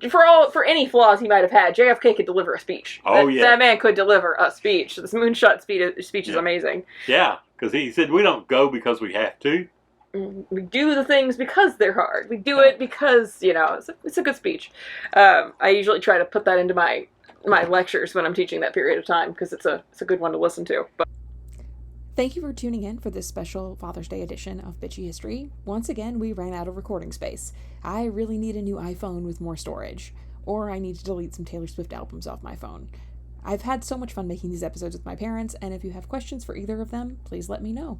[SPEAKER 5] For any flaws he might have had, JFK could deliver a speech. That man could deliver a speech. This moonshot speech is amazing. Yeah,
[SPEAKER 6] because he said, we don't go because we have to.
[SPEAKER 5] We do the things because they're hard. We do it because, it's a good speech. I usually try to put that into my lectures when I'm teaching that period of time, because it's a good one to listen to. But
[SPEAKER 2] thank you for tuning in for this special Father's Day edition of Bitchy History. Once again, we ran out of recording space. I really need a new iPhone with more storage, or I need to delete some Taylor Swift albums off my phone. I've had so much fun making these episodes with my parents, and if you have questions for either of them, please let me know.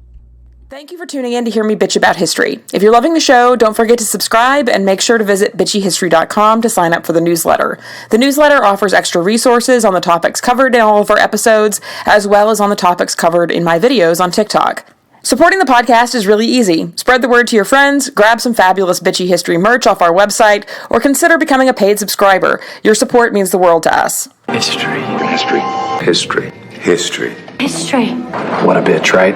[SPEAKER 5] thank you for tuning in to hear me bitch about history. If you're loving the show, don't forget to subscribe and make sure to visit bitchyhistory.com to sign up for the newsletter. The newsletter offers extra resources on the topics covered in all of our episodes, as well as on the topics covered in my videos on TikTok. Supporting the podcast is really easy. Spread the word to your friends, grab some fabulous Bitchy History merch off our website, or consider becoming a paid subscriber. Your support means the world to us.
[SPEAKER 7] History. History. History. History.
[SPEAKER 3] History.
[SPEAKER 7] What a bitch, right?